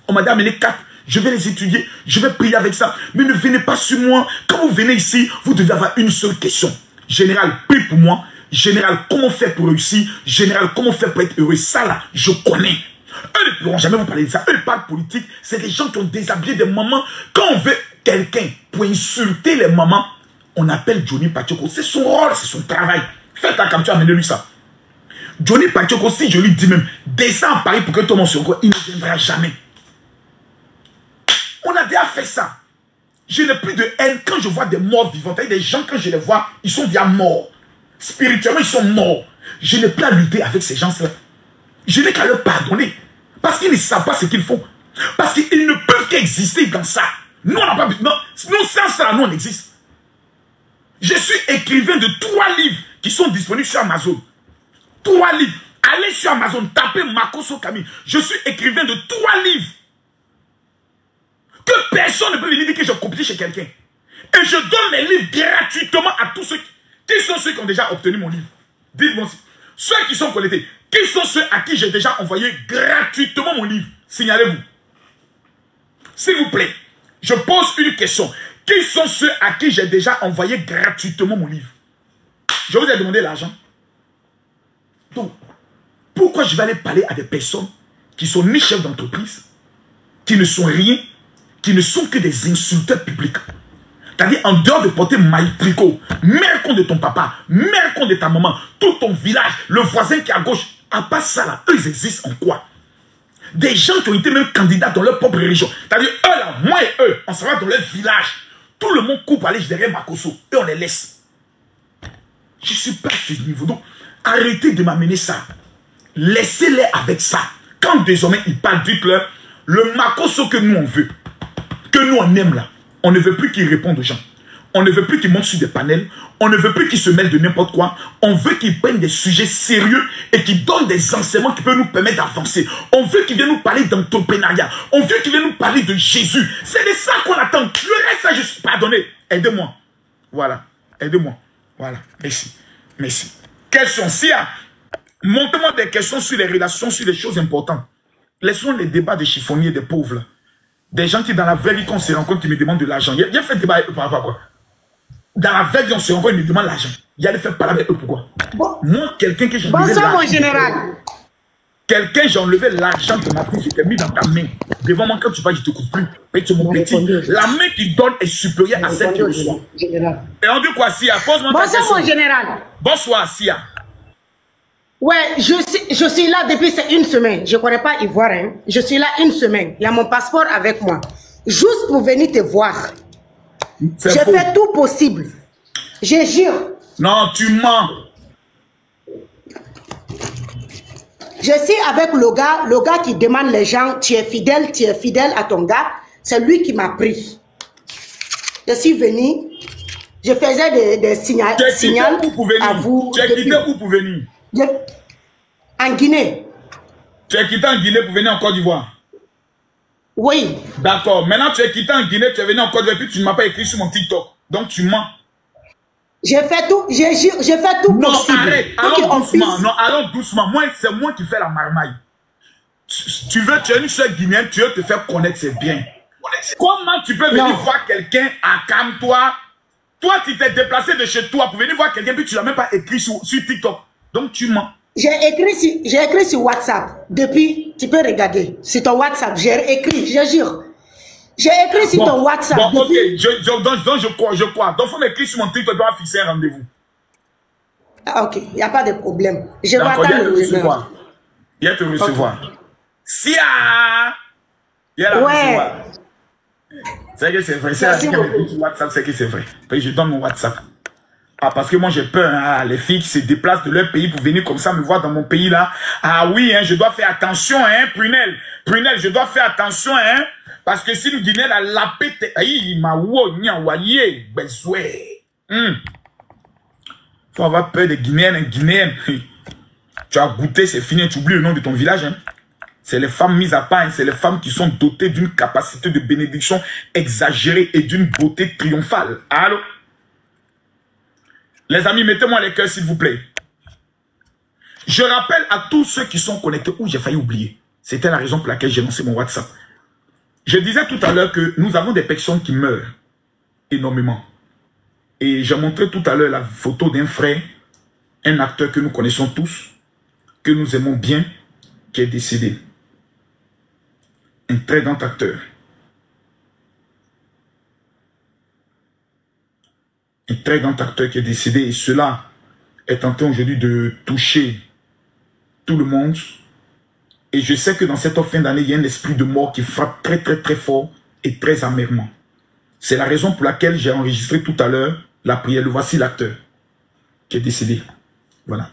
On m'a dit, amenez 4. Je vais les étudier, je vais prier avec ça. Mais ne venez pas sur moi. Quand vous venez ici, vous devez avoir une seule question. Général, prie pour moi. Général, comment faire pour réussir? Général, comment faire pour être heureux? Ça là, je connais. Eux ne pourront jamais vous parler de ça. Eux, ils parlent politique. C'est des gens qui ont déshabillé des mamans. Quand on veut quelqu'un pour insulter les mamans, on appelle Johnny Pacheco. C'est son rôle, c'est son travail. Faites ta capture, amenez-lui ça. Johnny Pacheco, si je lui dis même, descends à Paris pour que tout le monde se rencontre, il ne viendra jamais. On a déjà fait ça. Je n'ai plus de haine quand je vois des morts vivants. Des gens, quand je les vois, ils sont déjà morts. Spirituellement, ils sont morts. Je n'ai plus à lutter avec ces gens-là. Je n'ai qu'à leur pardonner. Parce qu'ils ne savent pas ce qu'ils font. Parce qu'ils ne peuvent qu'exister dans ça. Nous, on n'a pas... Non, nous, sans ça, nous, on existe. Je suis écrivain de 3 livres qui sont disponibles sur Amazon. 3 livres. Allez sur Amazon, tapez Makosso Camille. Je suis écrivain de 3 livres. Que personne ne peut venir dire que j'ai copié chez quelqu'un. Et je donne mes livres gratuitement à tous ceux qui sont ceux qui ont déjà obtenu mon livre. Dites-moi, ceux qui sont connectés, qui sont ceux à qui j'ai déjà envoyé gratuitement mon livre? Signalez-vous. S'il vous plaît, je pose une question. Qui sont ceux à qui j'ai déjà envoyé gratuitement mon livre? Je vous ai demandé l'argent. Donc, pourquoi je vais aller parler à des personnes qui sont ni chefs d'entreprise, qui ne sont rien, qui ne sont que des insulteurs publics? C'est-à-dire, en dehors de porter maille tricot, mère compte de ton papa, mère compte de ta maman, tout ton village, le voisin qui est à gauche, à part ça là, eux ils existent en quoi? Des gens qui ont été même candidats dans leur propre région. C'est-à-dire, eux là, moi et eux, on se va dans leur village. Tout le monde coupe aller derrière Makosso. Et on les laisse. Je ne suis pas à ce niveau. Donc, arrêtez de m'amener ça. Laissez-les avec ça. Quand désormais ils parlent, dites-leur, le Makosso que nous on veut, que nous on aime là, on ne veut plus qu'ils répondent aux gens. On ne veut plus qu'ils montent sur des panels. On ne veut plus qu'ils se mêlent de n'importe quoi. On veut qu'ils prennent des sujets sérieux et qu'ils donnent des enseignements qui peuvent nous permettre d'avancer. On veut qu'ils viennent nous parler d'entrepreneuriat. On veut qu'ils viennent nous parler de Jésus. C'est de ça qu'on attend. Le reste, ça, je suis pardonné. Aidez-moi. Voilà. Aidez-moi. Voilà. Merci. Merci. Question. Sia, montez-moi des questions sur les relations, sur les choses importantes. Laissons les débats des chiffonniers, des pauvres là. Des gens qui, dans la vraie vie, quand on se rencontre, qui me demandent de l'argent. Il y a fait débat avec eux par rapport à quoi? Dans la vraie vie, on se rencontre, ils me demandent l'argent. Il y a les faire parler avec eux, pourquoi? Bon. Moi, quelqu'un que j'ai enlevé l'argent. Bonsoir, mon général. Quelqu'un, j'ai enlevé l'argent de ma fille, je t'ai mis dans ta main. Devant moi, quand tu vas, je te coupe plus. Petit, mon petit. La main qui donne est supérieure à celle qui reçoit. Et on dit quoi, Sia? Pose-moi ta question. Bonsoir, mon général. Bonsoir, Sia. Ouais, je suis là depuis 1 semaine. Je ne connais pas Ivoire. Hein. Je suis là 1 semaine. Il y a mon passeport avec moi. Juste pour venir te voir. J'ai fait tout possible. Je jure. Non, tu mens. Je suis avec le gars qui demande les gens, tu es fidèle à ton gars. C'est lui qui m'a pris. Je suis venu. Je faisais des signaux à vous. Tu es quitté où pour venir? En Guinée. Tu es quitté en Guinée pour venir en Côte d'Ivoire? Oui. D'accord. Maintenant, tu es quitté en Guinée, tu es venu en Côte d'Ivoire, puis tu ne m'as pas écrit sur mon TikTok. Donc, tu mens. J'ai fait tout, j'ai fait tout non, possible. Arrête, allons doucement. Non, allons doucement. Moi, c'est moi qui fais la marmaille. Tu es une seule Guinéenne, tu veux te faire connaître, c'est bien. Comment tu peux venir voir quelqu'un à Calme-toi? Toi, tu t'es déplacé de chez toi pour venir voir quelqu'un, puis tu ne l'as même pas écrit sur TikTok. Donc, tu mens. J'ai écrit sur WhatsApp. Depuis, tu peux regarder. Sur ton WhatsApp, j'ai écrit, je jure. J'ai écrit sur ton WhatsApp. Bon, ok, donc je crois. Donc, il faut m'écrire sur mon TikTok, tu dois fixer un rendez-vous. Ah, ok, il n'y a pas de problème. Je vais attendre le recevoir. Il y a te recevoir. Okay. Si il y a la recevoir. C'est que c'est vrai. C'est sur WhatsApp, c'est que c'est vrai. Puis je donne mon WhatsApp. Ah, parce que moi j'ai peur, hein, les filles qui se déplacent de leur pays pour venir comme ça me voir dans mon pays là. Ah oui, hein, je dois faire attention, hein, Prunelle. Prunelle, je dois faire attention, hein. Parce que si le Guinéen a lapé, il m'a ouayé, besoin. Faut avoir peur des Guinéennes, hein, Guinéennes. Tu as goûté, c'est fini, tu oublies le nom de ton village, hein. C'est les femmes mises à part, hein, c'est les femmes qui sont dotées d'une capacité de bénédiction exagérée et d'une beauté triomphale. Allô? Les amis, mettez-moi les cœurs, s'il vous plaît. Je rappelle à tous ceux qui sont connectés, où j'ai failli oublier. C'était la raison pour laquelle j'ai lancé mon WhatsApp. Je disais tout à l'heure que nous avons des personnes qui meurent énormément. Et j'ai montré tout à l'heure la photo d'un frère, un acteur que nous connaissons tous, que nous aimons bien, qui est décédé. Un très grand acteur. Un très grand acteur qui est décédé, et cela est en train aujourd'hui de toucher tout le monde. Et je sais que dans cette fin d'année, il y a un esprit de mort qui frappe très très très fort et très amèrement. C'est la raison pour laquelle j'ai enregistré tout à l'heure la prière. Le voici l'acteur qui est décédé. Voilà.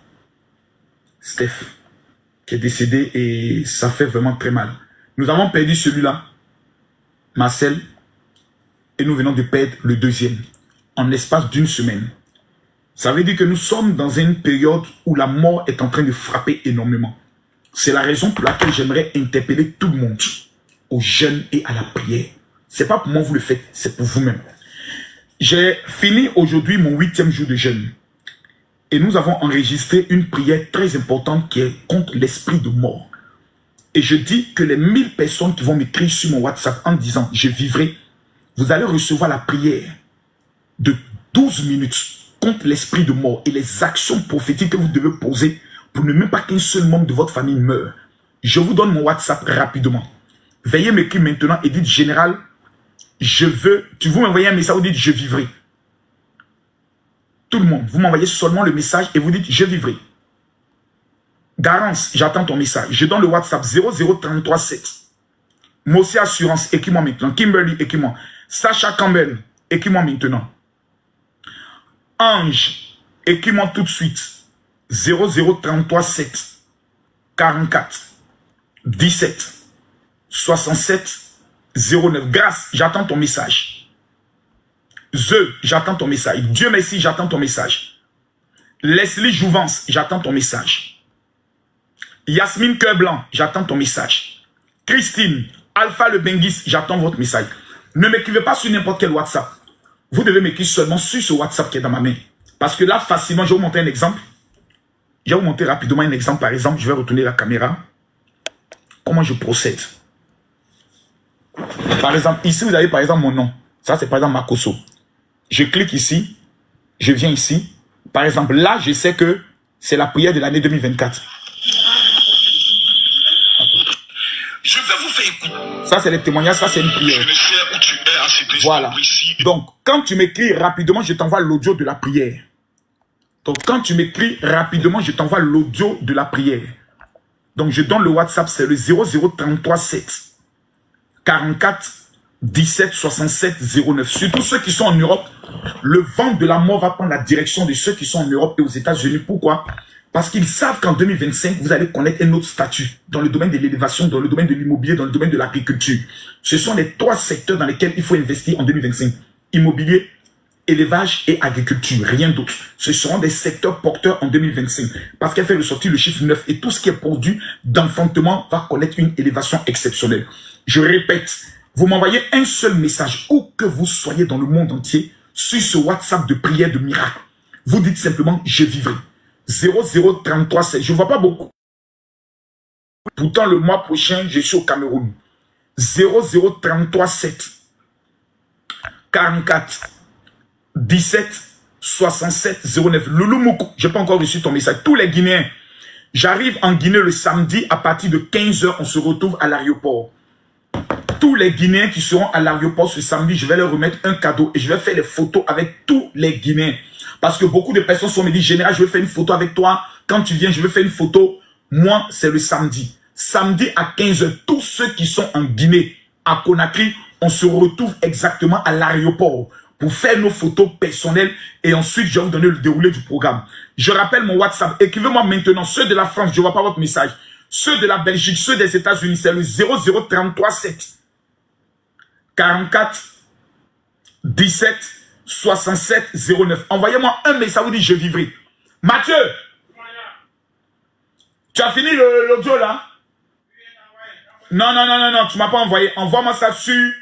Steph, qui est décédé, et ça fait vraiment très mal. Nous avons perdu celui-là, Marcel, et nous venons de perdre le deuxième. En l'espace d'une semaine. Ça veut dire que nous sommes dans une période où la mort est en train de frapper énormément. C'est la raison pour laquelle j'aimerais interpeller tout le monde, aux jeunes et à la prière. C'est pas pour moi que vous le faites, c'est pour vous-même. J'ai fini aujourd'hui mon 8e jour de jeûne. Et nous avons enregistré une prière très importante qui est contre l'esprit de mort. Et je dis que les 1000 personnes qui vont m'écrire sur mon WhatsApp en disant « Je vivrai », vous allez recevoir la prière de 12 minutes contre l'esprit de mort et les actions prophétiques que vous devez poser pour ne même pas qu'un seul membre de votre famille meure. Je vous donne mon WhatsApp rapidement. Veuillez m'écrire maintenant et dites « Général, je veux... » Tu vous m'envoyez un message, vous dites « Je vivrai ». Tout le monde, vous m'envoyez seulement le message et vous dites « Je vivrai ». Garance, j'attends ton message. Je donne le WhatsApp 00337. Mossi Assurance, écris-moi maintenant. Kimberly, écris-moi. Sacha Campbell, écris-moi maintenant. Ange, écris-moi tout de suite. 00337 44 17 67 09. Grâce, j'attends ton message. J'attends ton message. Dieu merci, j'attends ton message. Leslie Jouvence, j'attends ton message. Yasmine Cœur Blanc, j'attends ton message. Christine, Alpha Le Benguis, j'attends votre message. Ne m'écrivez pas sur n'importe quel WhatsApp. Vous devez m'écrire seulement sur ce WhatsApp qui est dans ma main. Parce que là, facilement, je vais vous montrer un exemple. Je vais vous montrer rapidement un exemple. Par exemple, je vais retourner la caméra. Comment je procède. Par exemple, ici, vous avez par exemple mon nom. Ça, c'est par exemple Makoso. Je clique ici. Je viens ici. Par exemple, là, je sais que c'est la prière de l'année 2024. Je vais vous faire écouter. Ça, c'est le témoignage. Ça, c'est une prière. Je ne sais où tu es à cet instant. Voilà. Donc, quand tu m'écris rapidement, je t'envoie l'audio de la prière. Donc, quand tu m'écris rapidement, je t'envoie l'audio de la prière. Donc, je donne le WhatsApp, c'est le 00337 44 17 67 09. Surtout ceux qui sont en Europe, le vent de la mort va prendre la direction de ceux qui sont en Europe et aux États-Unis. Pourquoi? Parce qu'ils savent qu'en 2025, vous allez connaître un autre statut dans le domaine de l'élévation, dans le domaine de l'immobilier, dans le domaine de l'agriculture. Ce sont les 3 secteurs dans lesquels il faut investir en 2025. Immobilier, élevage et agriculture, rien d'autre. Ce seront des secteurs porteurs en 2025 parce qu'elle fait ressortir le chiffre 9 et tout ce qui est produit d'enfantement va connaître une élévation exceptionnelle. Je répète, vous m'envoyez un seul message où que vous soyez dans le monde entier sur ce WhatsApp de prière de miracle. Vous dites simplement « Je vivrai ». 00337. Je ne vois pas beaucoup. Pourtant, le mois prochain, je suis au Cameroun. 00337 44 17 67 09. Loulou Moukou, je n'ai pas encore reçu ton message. Tous les Guinéens, j'arrive en Guinée le samedi à partir de 15 h. On se retrouve à l'aéroport. Tous les Guinéens qui seront à l'aéroport ce samedi, je vais leur remettre un cadeau et je vais faire les photos avec tous les Guinéens. Parce que beaucoup de personnes sont me dit, Général, je vais faire une photo avec toi. Quand tu viens, je vais faire une photo. Moi, c'est le samedi. Samedi à 15 h, tous ceux qui sont en Guinée, à Conakry, on se retrouve exactement à l'aéroport pour faire nos photos personnelles et ensuite, je vais vous donner le déroulé du programme. Je rappelle mon WhatsApp. Écrivez-moi maintenant. Ceux de la France, je ne vois pas votre message. Ceux de la Belgique, ceux des États-Unis, c'est le 00337 44 17 67 09. Envoyez-moi un message, vous dites je vivrai. Mathieu, tu as fini l'audio là? Non, tu ne m'as pas envoyé. Envoie-moi ça sur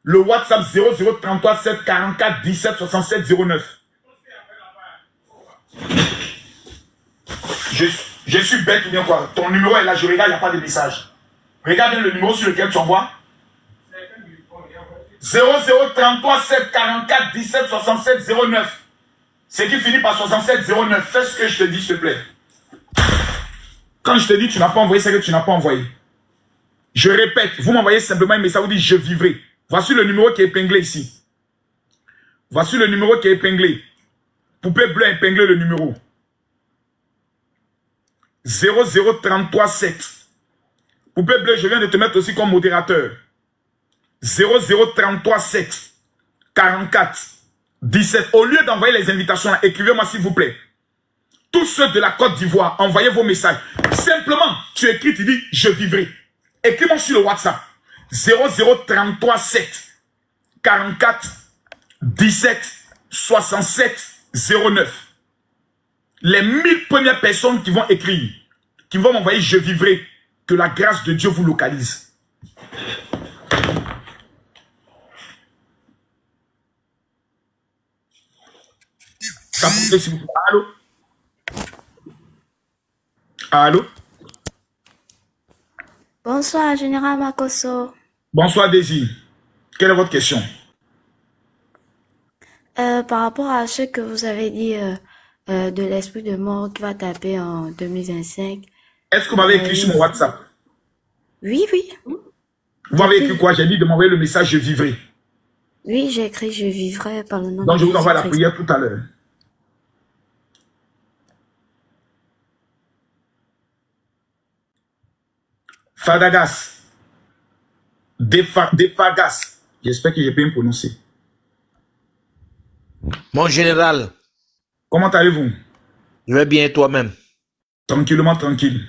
le WhatsApp 00337 44 17 67 09. Je suis bête ou bien quoi? Ton numéro est là, je regarde, il n'y a pas de message. Regarde bien le numéro sur lequel tu envoies. 00337 44 17 67 09. C'est qui finit par 67 09. Fais ce que je te dis, s'il te plaît. Quand je te dis tu n'as pas envoyé, c'est que tu n'as pas envoyé. Je répète, vous m'envoyez simplement un message, vous dites je vivrai. Voici le numéro qui est épinglé ici. Voici le numéro qui est épinglé. Poupée bleue épinglé le numéro. 00337. Poupée bleue, je viens de te mettre aussi comme modérateur. 00337 44 17. Au lieu d'envoyer les invitations, écrivez-moi s'il vous plaît. Tous ceux de la Côte d'Ivoire, envoyez vos messages. Simplement, tu écris, tu dis je vivrai. Écris-moi sur le WhatsApp. 00337 44 17 67 09. Les 1000 premières personnes qui vont écrire, qui vont m'envoyer je vivrai, que la grâce de Dieu vous localise. Allô? Allô? Bonsoir, Général Makosso. Bonsoir, Daisy. Quelle est votre question? Par rapport à ce que vous avez dit de l'esprit de mort qui va taper en 2025. Est-ce que vous m'avez écrit sur mon WhatsApp? Oui. Vous m'avez écrit quoi? J'ai dit de m'envoyer le message je vivrai. Oui, j'ai écrit je vivrai par le nom de Donc je vous envoie la Jésus-Christ. prière tout à l'heure. Fadagas. Defagas. J'espère que j'ai bien prononcé. Mon général. Comment allez-vous? Je vais bien toi-même. Tranquillement, tranquille.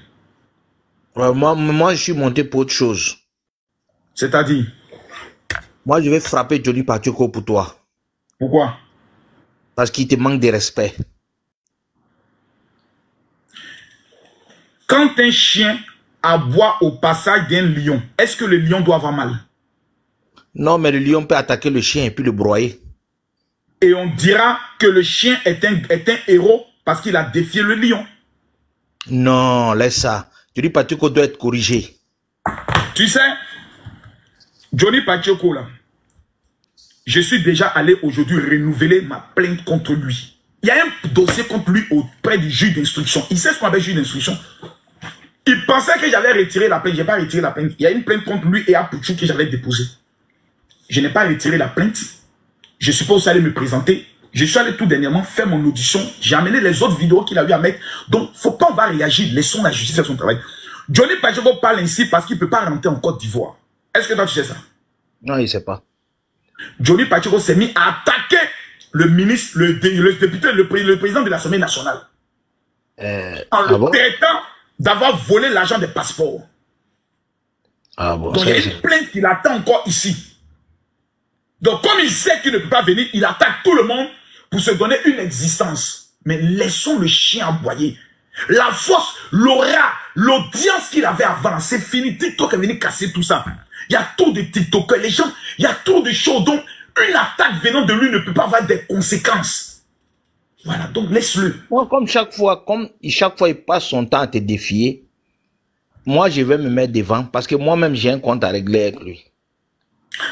Moi, je suis monté pour autre chose. C'est-à-dire? Moi, je vais frapper Johnny Pacheco pour toi. Pourquoi? Parce qu'il te manque de respect. Quand un chien aboie au passage d'un lion, est-ce que le lion doit avoir mal? Non, mais le lion peut attaquer le chien et puis le broyer. Et on dira que le chien est un héros parce qu'il a défié le lion. Non, laisse ça. Johnny Pacheco doit être corrigé. Tu sais, Johnny Pacheco, là, je suis déjà allé aujourd'hui renouveler ma plainte contre lui. Il y a un dossier contre lui auprès du juge d'instruction. Il sait ce qu'on appelle juge d'instruction. Il pensait que j'avais retiré la plainte. Je n'ai pas retiré la plainte. Il y a une plainte contre lui et à Pouchou que j'avais déposée. Je n'ai pas retiré la plainte. Je suis pas aussi allé me présenter. Je suis allé tout dernièrement faire mon audition. J'ai amené les autres vidéos qu'il a eu à mettre. Donc, faut pas on va réagir. Laissons la justice faire son travail. Johnny Pacheco parle ainsi parce qu'il ne peut pas rentrer en Côte d'Ivoire. Est-ce que toi tu sais ça? Non, il ne sait pas. Johnny Pacheco s'est mis à attaquer le ministre, le député, le président de l'Assemblée nationale. En le traitant d'avoir volé l'argent des passeports. Ah bon, donc il y a une plainte qu'il attend encore ici. Donc, comme il sait qu'il ne peut pas venir, il attaque tout le monde pour se donner une existence. Mais laissons le chien aboyer. La force, l'aura, l'audience qu'il avait avant, c'est fini. TikTok est venu casser tout ça. Il y a trop de TikTokers, les gens, il y a trop de choses. Donc, une attaque venant de lui ne peut pas avoir des conséquences. Voilà, donc laisse-le. Moi, comme chaque fois il passe son temps à te défier, moi, je vais me mettre devant parce que moi-même, j'ai un compte à régler avec lui.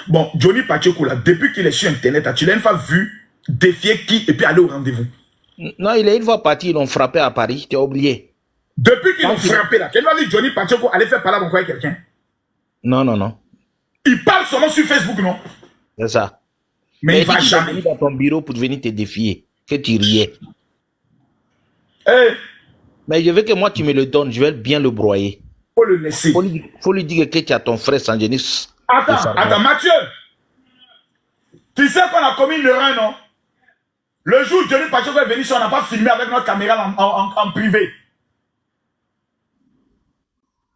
Bon, Johnny Pacheco, là, depuis qu'il est sur Internet, tu l'as une fois vu défier qui et puis aller au rendez-vous? Non, il est une fois parti, ils l'ont frappé à Paris, tu as oublié. Depuis qu'ils l'ont frappé, là, quelle va dire Johnny Pacheco aller faire parler avec quelqu'un? Non, non, non. Il parle seulement sur Facebook, non? C'est ça. Mais il va jamais. Il est dans ton bureau pour venir te défier, que tu riais. Hey. Mais je veux que moi, tu me le donnes, je vais bien le broyer. Faut le laisser. Faut lui dire que tu as ton frère Sangenis. Attends, Mathieu. Tu sais qu'on a commis une erreur, non? Le jour où Johnny Pacheco est venu, si on n'a pas filmé avec notre caméra en privé.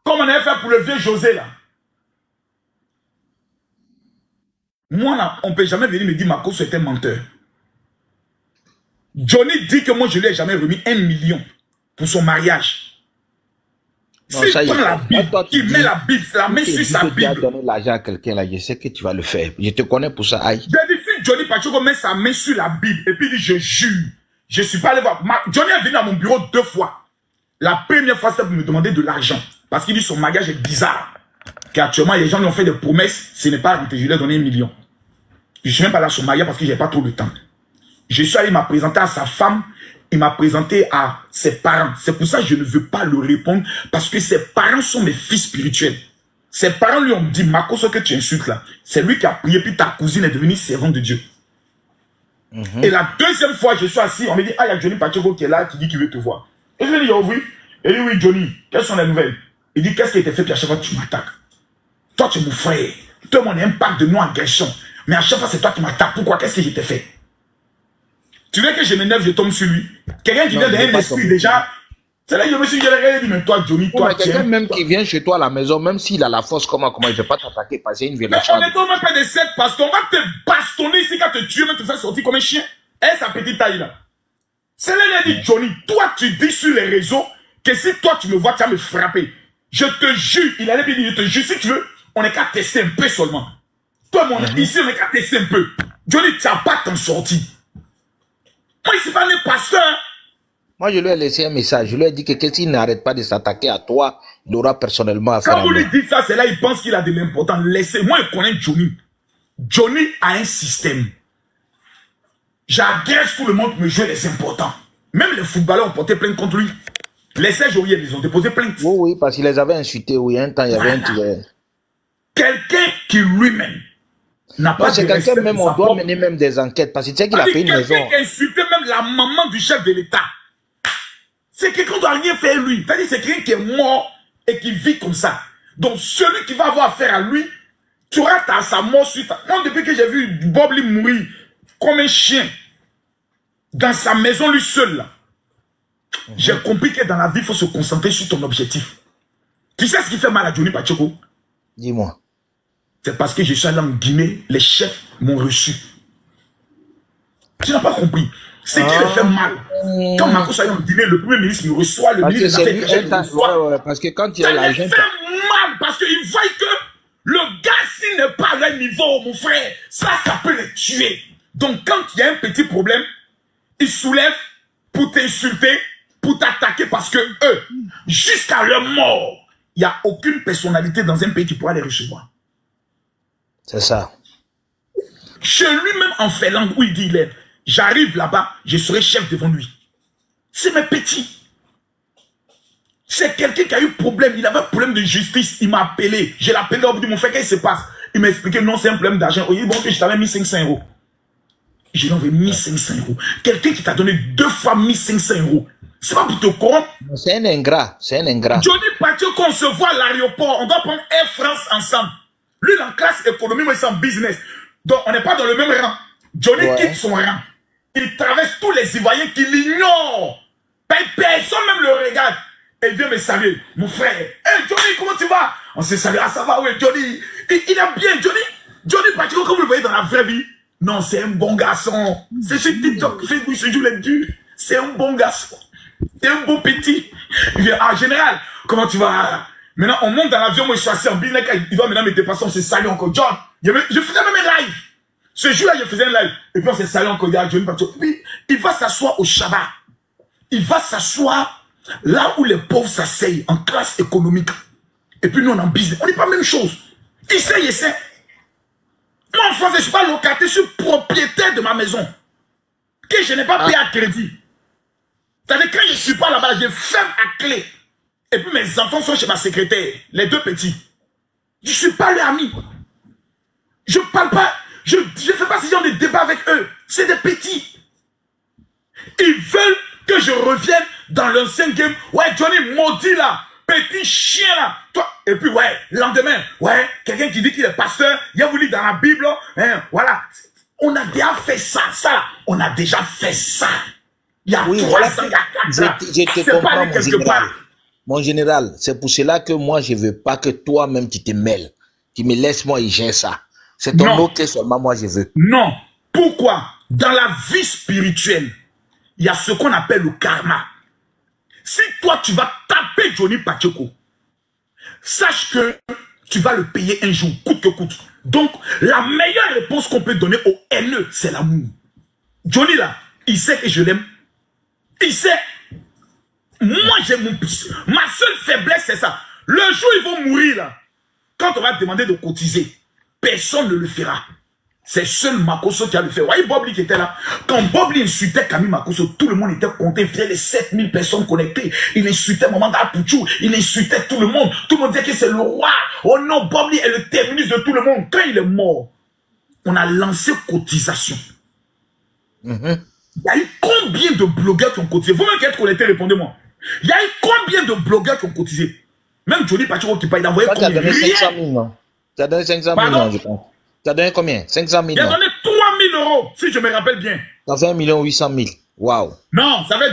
Comme on avait fait pour le vieux José, là. Moi, là, on ne peut jamais venir me dire Marco, c'est un menteur. Johnny dit que moi, je ne lui ai jamais remis 1 million pour son mariage. Si tu prends la Bible, tu mets la Bible, la main sur sa Bible. Tu as donné l'argent à quelqu'un là, je sais que tu vas le faire. Je te connais pour ça, aïe. J'ai dit, si Johnny Pacheco met sa main sur la Bible et puis il dit, je jure, je ne suis pas allé voir. Johnny est venu à mon bureau 2 fois. La première fois, c'était pour me demander de l'argent. Parce qu'il dit, son mariage est bizarre. Qu'actuellement, les gens lui ont fait des promesses, ce n'est pas rentré. Je lui ai donné 1 million. Je ne suis même pas là sur son mariage parce que je n'ai pas trop de temps. Je suis allé, il m'a présenté à sa femme. Il m'a présenté à ses parents. C'est pour ça que je ne veux pas le répondre. Parce que ses parents sont mes fils spirituels. Ses parents lui ont dit, Marco, ce que tu insultes là, c'est lui qui a prié, puis ta cousine est devenue servante de Dieu. Et la deuxième fois, je suis assis, on me dit, ah, il y a Johnny Pacheco qui est là, qui dit qu'il veut te voir. Et je lui ai dit, oh oui. Il dit, oui, Johnny, quelles sont les nouvelles? Il dit, qu'est-ce qui a été fait, puis à chaque fois, tu m'attaques. Toi, tu es mon frère. Toi, mon impact de non-agression. Mais à chaque fois, c'est toi qui m'attaques. Pourquoi? Qu'est-ce que je t'ai fait? Tu veux que je m'énerve, je tombe sur lui. Quelqu'un qui vient d'un esprit déjà. C'est là que je me suis dit, mais toi, Johnny, toi, quelqu'un même qui vient chez toi à la maison, même s'il a la force, comment il ne veut pas t'attaquer, passer une violation. Mais on est au même pas de 7 pastons. On va te bastonner ici quand te tuer, mais te faire sortir comme un chien. Et sa petite taille là. C'est là qu'il a dit, Johnny, toi, tu dis sur les réseaux que si toi, tu me vois, tu vas me frapper. Je te jure, il allait dire, je te jure, si tu veux, on n'est qu'à tester un peu seulement. Toi, ici, on n'est qu'à tester un peu. Johnny, tu n'as pas t'en sorti. Moi, il ne pas le pasteur. Moi, je lui ai laissé un message. Je lui ai dit que s'il n'arrête pas de s'attaquer à toi, il aura personnellement à faire. Quand vous lui dites ça, c'est là il pense qu'il a de l'important. Laissez. Moi, je connais Johnny. Johnny a un système. J'agresse tout le monde pour me jouer les importants. Même les footballeurs ont porté plainte contre lui. Les Serge Aurier, ils ont déposé plainte. Oui, parce qu'ils les avaient insultés. Oui, un temps, il y avait un tigre. Quelqu'un qui lui-même n'a pas de respect. C'est quelqu'un même, on doit mener même des enquêtes. Parce que tu sais qu'il a payé une maison. Quelqu'un qui a insulté même la maman du chef de l'État. C'est quelqu'un qui ne doit rien faire lui. C'est-à-dire c'est quelqu'un qui est mort et qui vit comme ça. Donc celui qui va avoir affaire à lui, tu auras sa mort suite. Moi, depuis que j'ai vu Bob Lee mourir comme un chien dans sa maison lui seul là, j'ai compris que dans la vie, il faut se concentrer sur ton objectif. Tu sais ce qui fait mal à Johnny Pacheco? Dis-moi. C'est parce que je suis allé en Guinée, les chefs m'ont reçu. Tu n'as pas compris. C'est qui le fait mal. Quand Marco soit en Guinée, le premier ministre me reçoit, le ministre des Affaires étrangères me reçoit. Parce que quand il y a l'argent. Ça me fait mal parce qu'il voit que le gars, s'il n'est pas à un niveau, mon frère, ça peut le tuer. Donc quand il y a un petit problème, ils soulèvent pour t'insulter, pour t'attaquer parce que eux, jusqu'à leur mort, il n'y a aucune personnalité dans un pays qui pourra les recevoir. C'est ça. Chez lui-même en Finlande, où il dit il est, j'arrive là-bas, je serai chef devant lui. C'est mes petits. C'est quelqu'un qui a eu problème, il avait un problème de justice, il m'a appelé. Je l'ai appelé, au bout de mon frère, qu'est-ce qui se passe? Il m'a expliqué, non, c'est un problème d'argent. Il dit, bon, je t'avais mis 500 €. Je lui ai envoyé 1500 €. Quelqu'un qui t'a donné 2 fois 1500 €. C'est pas pour te corrompre. C'est un ingrat, c'est un ingrat. Johnny Pacheco, quand on se voit à l'aéroport, on doit prendre Air France ensemble. Lui, dans la classe économie, moi, c'est en business. Donc, on n'est pas dans le même rang. Johnny quitte son rang. Il traverse tous les Ivoiriens qui l'ignorent. Personne même le regarde. Et il vient me saluer. Mon frère, hey Johnny, comment tu vas? On s'est salué. Ah, ça va, oui, Johnny. Il est bien, Johnny. Johnny Pacheco, comme vous le voyez dans la vraie vie, non, c'est un bon garçon. C'est sur TikTok, Facebook, ce jour les durs. C'est un bon garçon. C'est un bon petit. Il vient, ah, général, comment tu vas? Maintenant, on monte dans l'avion, moi je suis assis en business, il doit maintenant me dépasser, on se salue encore. John, je faisais même un live. Ce jour-là, je faisais un live. Et puis on s'est salué encore, il y a Johnny Pacheco. Puis, il va s'asseoir au Shabbat. Il va s'asseoir là où les pauvres s'asseyent, en classe économique. Et puis nous, on est en business. On n'est pas la même chose. Il sait. Moi, en France, je ne suis pas locataire, je suis propriétaire de ma maison. Que je n'ai pas payé à crédit. C'est-à-dire, quand je ne suis pas là-bas, je ferme à clé. Et puis mes enfants sont chez ma secrétaire, les deux petits. Je ne suis pas leur ami. Je ne parle pas, je ne fais pas ce genre de débat avec eux. C'est des petits. Ils veulent que je revienne dans l'ancien game. Ouais, Johnny maudit là. Petit chien là. Toi. Et puis ouais, lendemain, ouais, quelqu'un qui dit qu'il est pasteur, il a voulu dans la Bible, hein, voilà. On a déjà fait ça, on a déjà fait ça. Il y a 3 ans, il y a 4 ans. Je te comprends, mon général. Mon général, c'est pour cela que moi, je ne veux pas que toi-même, tu te mêles. Tu me laisses, moi, et gère ça. C'est ton mot que seulement moi, je veux. Non. Pourquoi? Dans la vie spirituelle, il y a ce qu'on appelle le karma. Si toi, tu vas taper Johnny Pacheco, sache que tu vas le payer un jour, coûte que coûte. Donc, la meilleure réponse qu'on peut donner au haineux, c'est l'amour. Johnny, là, il sait que je l'aime. Il sait. Moi, j'ai mon... Ma seule faiblesse, c'est ça. Le jour où ils vont mourir, là, quand on va te demander de cotiser, personne ne le fera. C'est seul Makosso qui a le fait. Vous voyez Bob Lee qui était là. Quand Bob Lee insultait Camille Makosso, tout le monde était content. Il faisait les 7000 personnes connectées. Il insultait Mamanda Pouchou. Il insultait tout le monde. Tout le monde disait que c'est le roi. Oh non, Bob Lee est le terminus de tout le monde. Quand il est mort, on a lancé cotisation. Il y a eu combien de blogueurs qui ont cotisé? Vous-même qui êtes connectés, répondez-moi. Il y a eu combien de blogueurs qui ont cotisé? Même Johnny Pacheco qui paye, il a envoyé combien? Tu as donné 500 000, non? Tu as donné 500 000, non, je pense. Tu as donné combien? 500 000, il a donné 3 000 €, si je me rappelle bien. Ça fait 1 800 000. Waouh. Non, ça fait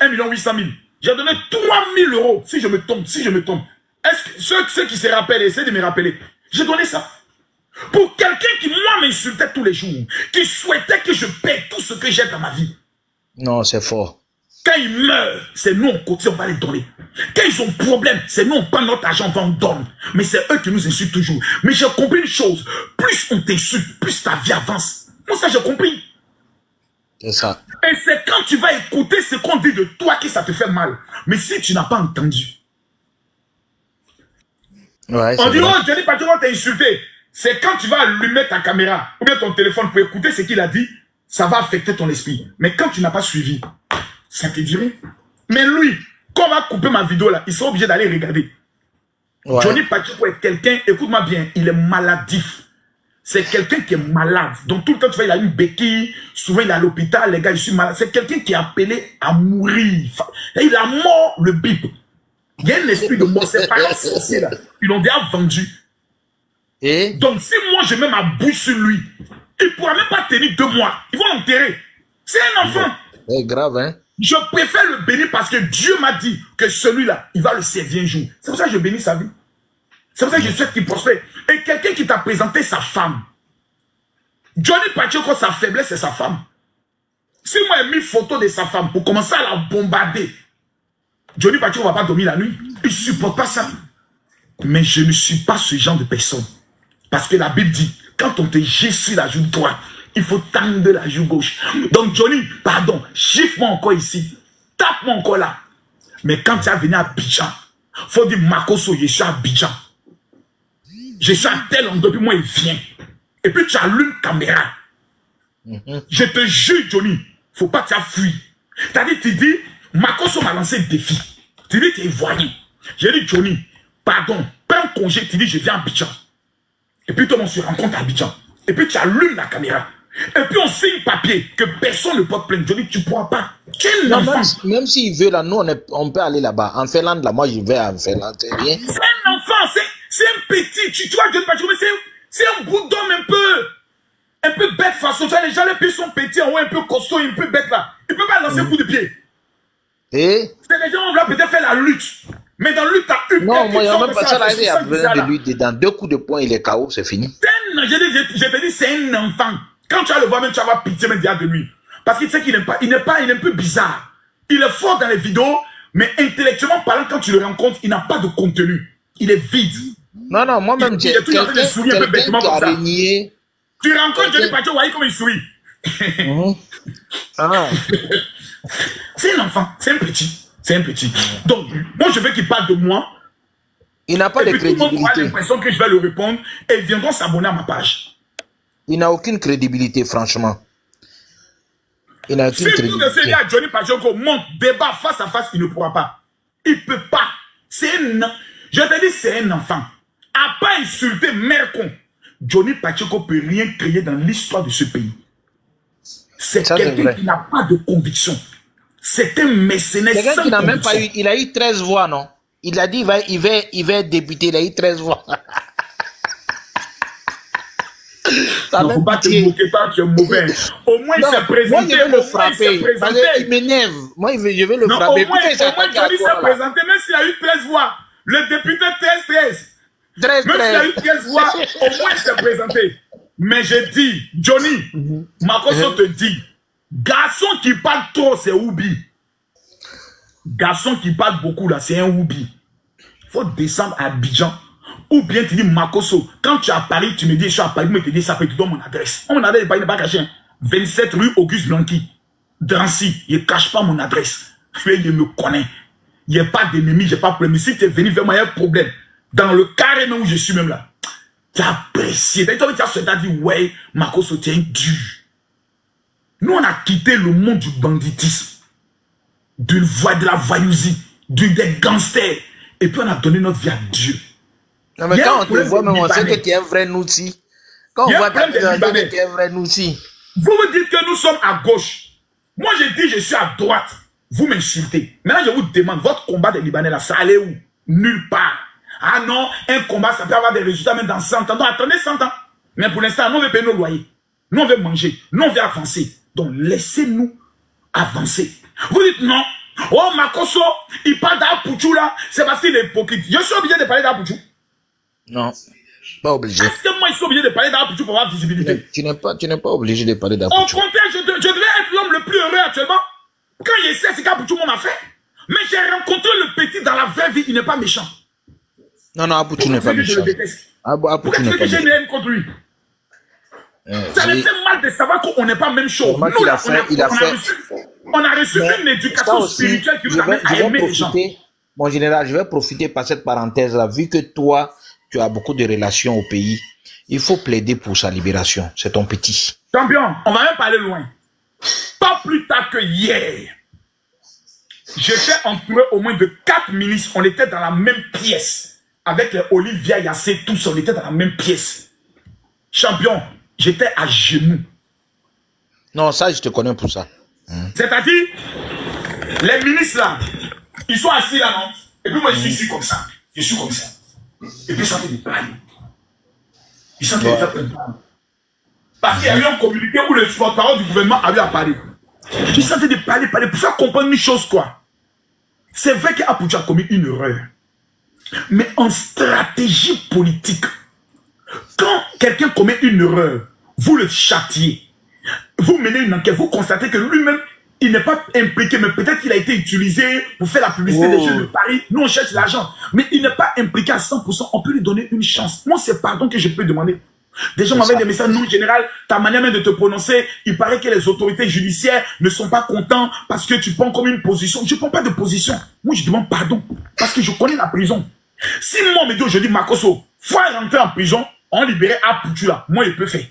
1 800 000. J'ai donné 3 000 €, si je me trompe, Est-ce que ceux qui se rappellent, essayent de me rappeler. J'ai donné ça. Pour quelqu'un qui, moi, m'insultait tous les jours, qui souhaitait que je paie tout ce que j'ai dans ma vie. Non, c'est fort. Quand ils meurent, c'est nous, on cotise, on va les donner. Quand ils ont problème, c'est nous, on prend notre argent, on va en donner. Mais c'est eux qui nous insultent toujours. Mais j'ai compris une chose, plus on t'insulte, plus ta vie avance. Moi, ça, j'ai compris. C'est ça. Et c'est quand tu vas écouter ce qu'on dit de toi que ça te fait mal. Mais si tu n'as pas entendu, ouais, on dit, oh, Johnny Pacheco t'a insulté. C'est quand tu vas allumer ta caméra ou bien ton téléphone pour écouter ce qu'il a dit, ça va affecter ton esprit. Mais quand tu n'as pas suivi, ça te dirait. Mais lui, quand on va couper ma vidéo là, il sera obligé d'aller regarder. Ouais. Johnny Pacheco est quelqu'un, écoute-moi bien, il est maladif. C'est quelqu'un qui est malade. Donc tout le temps, tu vois, il a une béquille, souvent il est à l'hôpital, les gars, je suis malade. C'est quelqu'un qui est appelé à mourir. Et il a mort le bip. Il y a un esprit de mort, c'est pas sorcier là. Ils l'ont déjà vendu. Et donc si moi je mets ma bouche sur lui, il ne pourra même pas tenir 2 mois. Ils vont l'enterrer. C'est un enfant. C'est grave, hein. Je préfère le bénir parce que Dieu m'a dit que celui-là, il va le servir un jour. C'est pour ça que je bénis sa vie. C'est pour ça que je souhaite qu'il prospère. Et quelqu'un qui t'a présenté sa femme. Johnny Pacheco, sa faiblesse, c'est sa femme. Si moi j'ai mis photo de sa femme pour commencer à la bombarder, Johnny Pacheco ne va pas dormir la nuit. Il ne supporte pas ça. Mais je ne suis pas ce genre de personne. Parce que la Bible dit, quand on te gifle sur la joue droite, il faut tendre la joue gauche. Donc Johnny, pardon, gifle-moi encore ici. Tape-moi encore là. Mais quand tu as venu à Abidjan, il faut dire, Makosso, je suis à Abidjan. Je suis à tel endroit, puis moi, il vient. Et puis tu allumes caméra. Je te jure, Johnny, il ne faut pas que tu as fui. C'est-à-dire, tu dis, Makosso m'a lancé un défi. Tu dis, tu es voyant. J'ai dit, Johnny, pardon, pas un congé, tu dis, je viens à Abidjan. Et puis toi, on se rencontre à Abidjan. Et puis tu allumes la caméra. Et puis on signe papier que personne ne porte plainte. Johnny, tu ne pourras pas. Quel enfant. Même s'il veut, là, nous, on peut aller là-bas. En Finlande, là, moi, je vais en Finlande. C'est rien. C'est un enfant, c'est un petit. Tu vois, Johnny Pacheco, mais c'est un bout d'homme un peu bête façon. Tu vois, les gens, les pieds sont petits, en haut, un peu costaud, un peu bête là. Il ne peut pas lancer un coup de pied. Et c'est les gens, on va peut-être faire la lutte. Mais dans la lutte, t'as eu non, moi, il n'y a même pas ça, là, il y a besoin de lui dedans. 2 coups de poing, il est KO, c'est fini. C'est un je te dis, c'est un enfant. Quand tu vas le voir, même tu vas avoir pitié même de lui. Parce qu'il sait qu'il n'est pas, il est un peu bizarre. Il est fort dans les vidéos, mais intellectuellement parlant, quand tu le rencontres, il n'a pas de contenu. Il est vide. Non, non, moi-même, j'ai quelqu'un qui a régné. Tu rencontres Johnny Pacho, voyez comme il sourit. C'est un enfant, c'est un petit. C'est un petit. Donc, moi, je veux qu'il parle de moi. Il n'a pas de crédibilité. Tout le monde aura l'impression que je vais le répondre et ils viendront s'abonner à ma page. Il n'a aucune crédibilité, franchement. Il n'a aucune crédibilité. Si vous essayez à Johnny Pacheco, mon débat face à face, il ne pourra pas. Il ne peut pas. C'est un... Je te dis, c'est un enfant. À pas insulter Mercon, Johnny Pacheco ne peut rien créer dans l'histoire de ce pays. C'est quelqu'un qui n'a pas de conviction. C'est un mécénat sans conviction. Quelqu'un qui n'a même pas eu... Il a eu 13 voix, non? Il a dit il va être député, il a eu 13 voix. Il ne faut pas te moquer, toi, tu es mauvais. Au moins, il s'est présenté. Moi, je vais le frapper. Il m'énerve. Moi, je vais le frapper. Au moins, Johnny s'est présenté, même s'il a eu 13 voix. Le député 13. Même s'il a eu 13 voix, au moins, il s'est présenté. Mais je dis, Johnny, Makoso te dit, garçon qui parle trop, c'est Oubi. Garçon qui parle beaucoup, là, c'est un Oubi. Il faut descendre à Abidjan. Ou bien tu dis Makoso, quand tu es à Paris, tu me dis je suis à Paris, mais tu dis ça peut te donner mon adresse. Mon adresse n'est pas cachée. 27 rue Auguste Blanqui, Drancy. Il ne cache pas mon adresse. Il me connaît. Il n'y a pas d'ennemi, j'ai pas de problème. Si tu es venu vers moi, il y a un problème. Dans le carré même où je suis même là. Tu as apprécié. Tu as dit, ouais, Makoso, tu es un dur. Nous, on a quitté le monde du banditisme, de la voyousie, des gangsters. Et puis on a donné notre vie à Dieu. Non, mais quand on te voit, même on sait que tu es un vrai Noutsi. Quand on voit que tu es un vrai Noutsi. Vous me dites que nous sommes à gauche. Moi, je dis je suis à droite. Vous m'insultez. Maintenant, je vous demande, votre combat des Libanais, là, ça allait où? Nulle part. Ah non, un combat, ça peut avoir des résultats même dans 100 ans. Donc, attendez 100 ans. Mais pour l'instant, nous, on veut payer nos loyers. Nous, on veut manger. Nous, on veut avancer. Donc, laissez-nous avancer. Vous dites non. Oh, Makoso, il parle d'Apouchou, là. C'est parce qu'il est hypocrite. Je suis obligé de parler d'Apouchou. Non, pas obligé. Est-ce que moi, je suis obligé de parler d'Apouchou pour avoir visibilité? Tu n'es pas obligé de parler d'Apouchou. Au contraire, je devais être l'homme le plus heureux actuellement. Quand je sais ce qu'Apouchou m'a fait. Mais j'ai rencontré le petit dans la vraie vie, il n'est pas méchant. Non, Apouchou n'est pas méchant. Pourquoi tu veux que j'ai une haine contre lui? Ça me fait mal de savoir qu'on n'est pas même chose. Nous, on a reçu une éducation spirituelle qui nous amène à aimer les gens. Mon général, je vais profiter par cette parenthèse-là. Vu que toi, tu as beaucoup de relations au pays, il faut plaider pour sa libération. C'est ton petit. Champion, on va même pas aller loin. Pas plus tard que hier, j'étais entouré au moins de 4 ministres. On était dans la même pièce. Avec les Olivia Yassé, tous, on était dans la même pièce. Champion, j'étais à genoux. Non, ça, je te connais pour ça. C'est-à-dire, les ministres là, ils sont assis là, non? Et puis moi, je suis ici comme ça. Je suis comme ça. Et puis, ça fait des parler. Ils sont en train de faire un plan. Parce qu'il y a eu un communiqué où le porte-parole du gouvernement avait à parler. Ils sont en train de parler, pour faire comprendre une chose, quoi. C'est vrai qu'Apouchou a commis une erreur. Mais en stratégie politique, quand quelqu'un commet une erreur, vous le châtiez. Vous menez une enquête, vous constatez que lui-même, il n'est pas impliqué, mais peut-être qu'il a été utilisé pour faire la publicité des Jeux de Paris. Nous, on cherche l'argent. Mais il n'est pas impliqué à 100%. On peut lui donner une chance. Moi, c'est pardon que je peux demander. Des gens m'avaient des messages, non, général, ta manière même de te prononcer, il paraît que les autorités judiciaires ne sont pas contents parce que tu prends comme une position. Je ne prends pas de position. Moi, je demande pardon. Parce que je connais la prison. Si moi, on me dit aujourd'hui, Makoso, faut rentrer en prison, on libérait Apouchou là. Moi, je peux faire.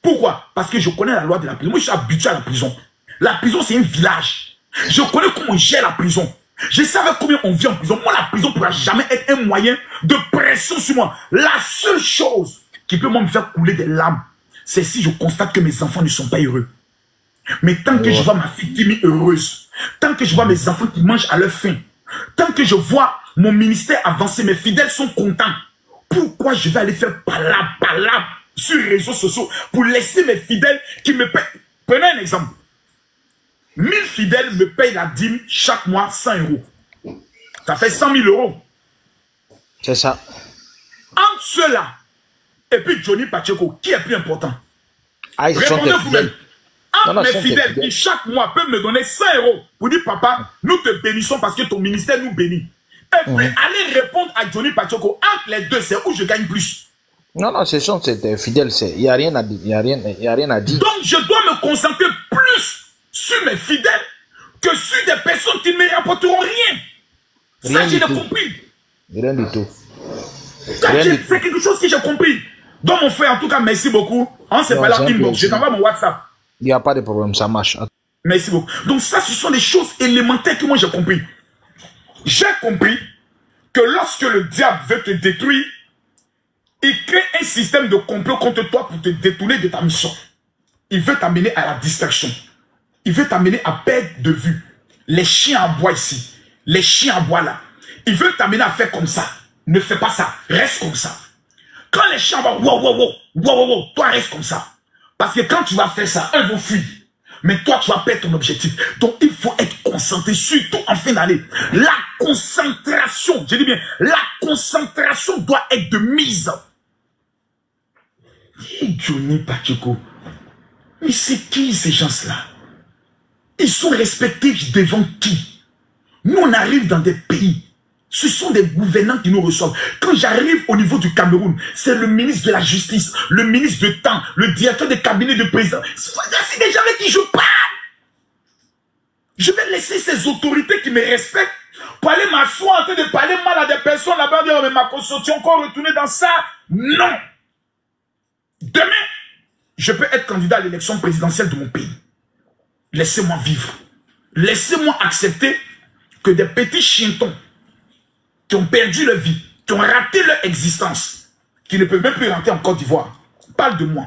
Pourquoi? Parce que je connais la loi de la prison. Moi, je suis habitué à la prison. La prison, c'est un village. Je connais comment on gère la prison. Je savais combien on vit en prison. Moi, la prison ne pourra jamais être un moyen de pression sur moi. La seule chose qui peut me faire couler des larmes, c'est si je constate que mes enfants ne sont pas heureux. Mais tant que je vois ma fille Kimi heureuse, tant que je vois mes enfants qui mangent à leur faim, tant que je vois mon ministère avancer, mes fidèles sont contents, pourquoi je vais aller faire palabre sur les réseaux sociaux pour laisser mes fidèles qui me payent? Prenez un exemple. 1000 fidèles me payent la dîme chaque mois 100 €. Ça fait 100 000 €. C'est ça. Entre ceux-là et puis Johnny Pacheco, qui est plus important? Ah, ils sont Répondez des vous-même. fidèles. Un Non, de mes sont fidèles fidèles. qui chaque mois peut me donner 100 € pour dire papa, nous te bénissons parce que ton ministère nous bénit. Et puis allez répondre à Johnny Pacheco. Entre les deux, c'est où je gagne plus. Non, non, ce sont des fidèles. Il n'y a rien à dire. Il y a rien à dire. Donc je dois me concentrer plus sur mes fidèles que sur des personnes qui ne me rapporteront rien. Ça, j'ai compris. Rien du tout. C'est quelque chose que j'ai compris. Donc mon frère, en tout cas, merci beaucoup. On s'est parlé en inbox. Je t'envoie mon WhatsApp. Il n'y a pas de problème, ça marche. Merci beaucoup. Donc ça, ce sont des choses élémentaires que moi j'ai compris. J'ai compris que lorsque le diable veut te détruire, il crée un système de complot contre toi pour te détourner de ta mission. Il veut t'amener à la distraction. Il veut t'amener à perdre de vue. Les chiens à bois ici. Les chiens à bois là. Il veut t'amener à faire comme ça. Ne fais pas ça. Reste comme ça. Quand les chiens vont wow, toi reste comme ça. Parce que quand tu vas faire ça, eux vont fuir. Mais toi, tu vas perdre ton objectif. Donc, il faut être concentré, surtout en fin d'année. La concentration, je dis bien, la concentration doit être de mise. Et Johnny Pacheco, mais c'est qui ces gens-là? Ils sont respectés devant qui? Nous, on arrive dans des pays. Ce sont des gouvernants qui nous reçoivent. Quand j'arrive au niveau du Cameroun, c'est le ministre de la Justice, le ministre de temps, le directeur des cabinets de président. C'est des gens avec qui je parle. Je vais laisser ces autorités qui me respectent pour aller m'asseoir en train de parler mal à des personnes là-bas, dire, mais ma constitution, encore retourner dans ça. Non. Demain, je peux être candidat à l'élection présidentielle de mon pays. Laissez-moi vivre. Laissez-moi accepter que des petits chientons qui ont perdu leur vie, qui ont raté leur existence, qui ne peuvent même plus rentrer en Côte d'Ivoire, parlent de moi.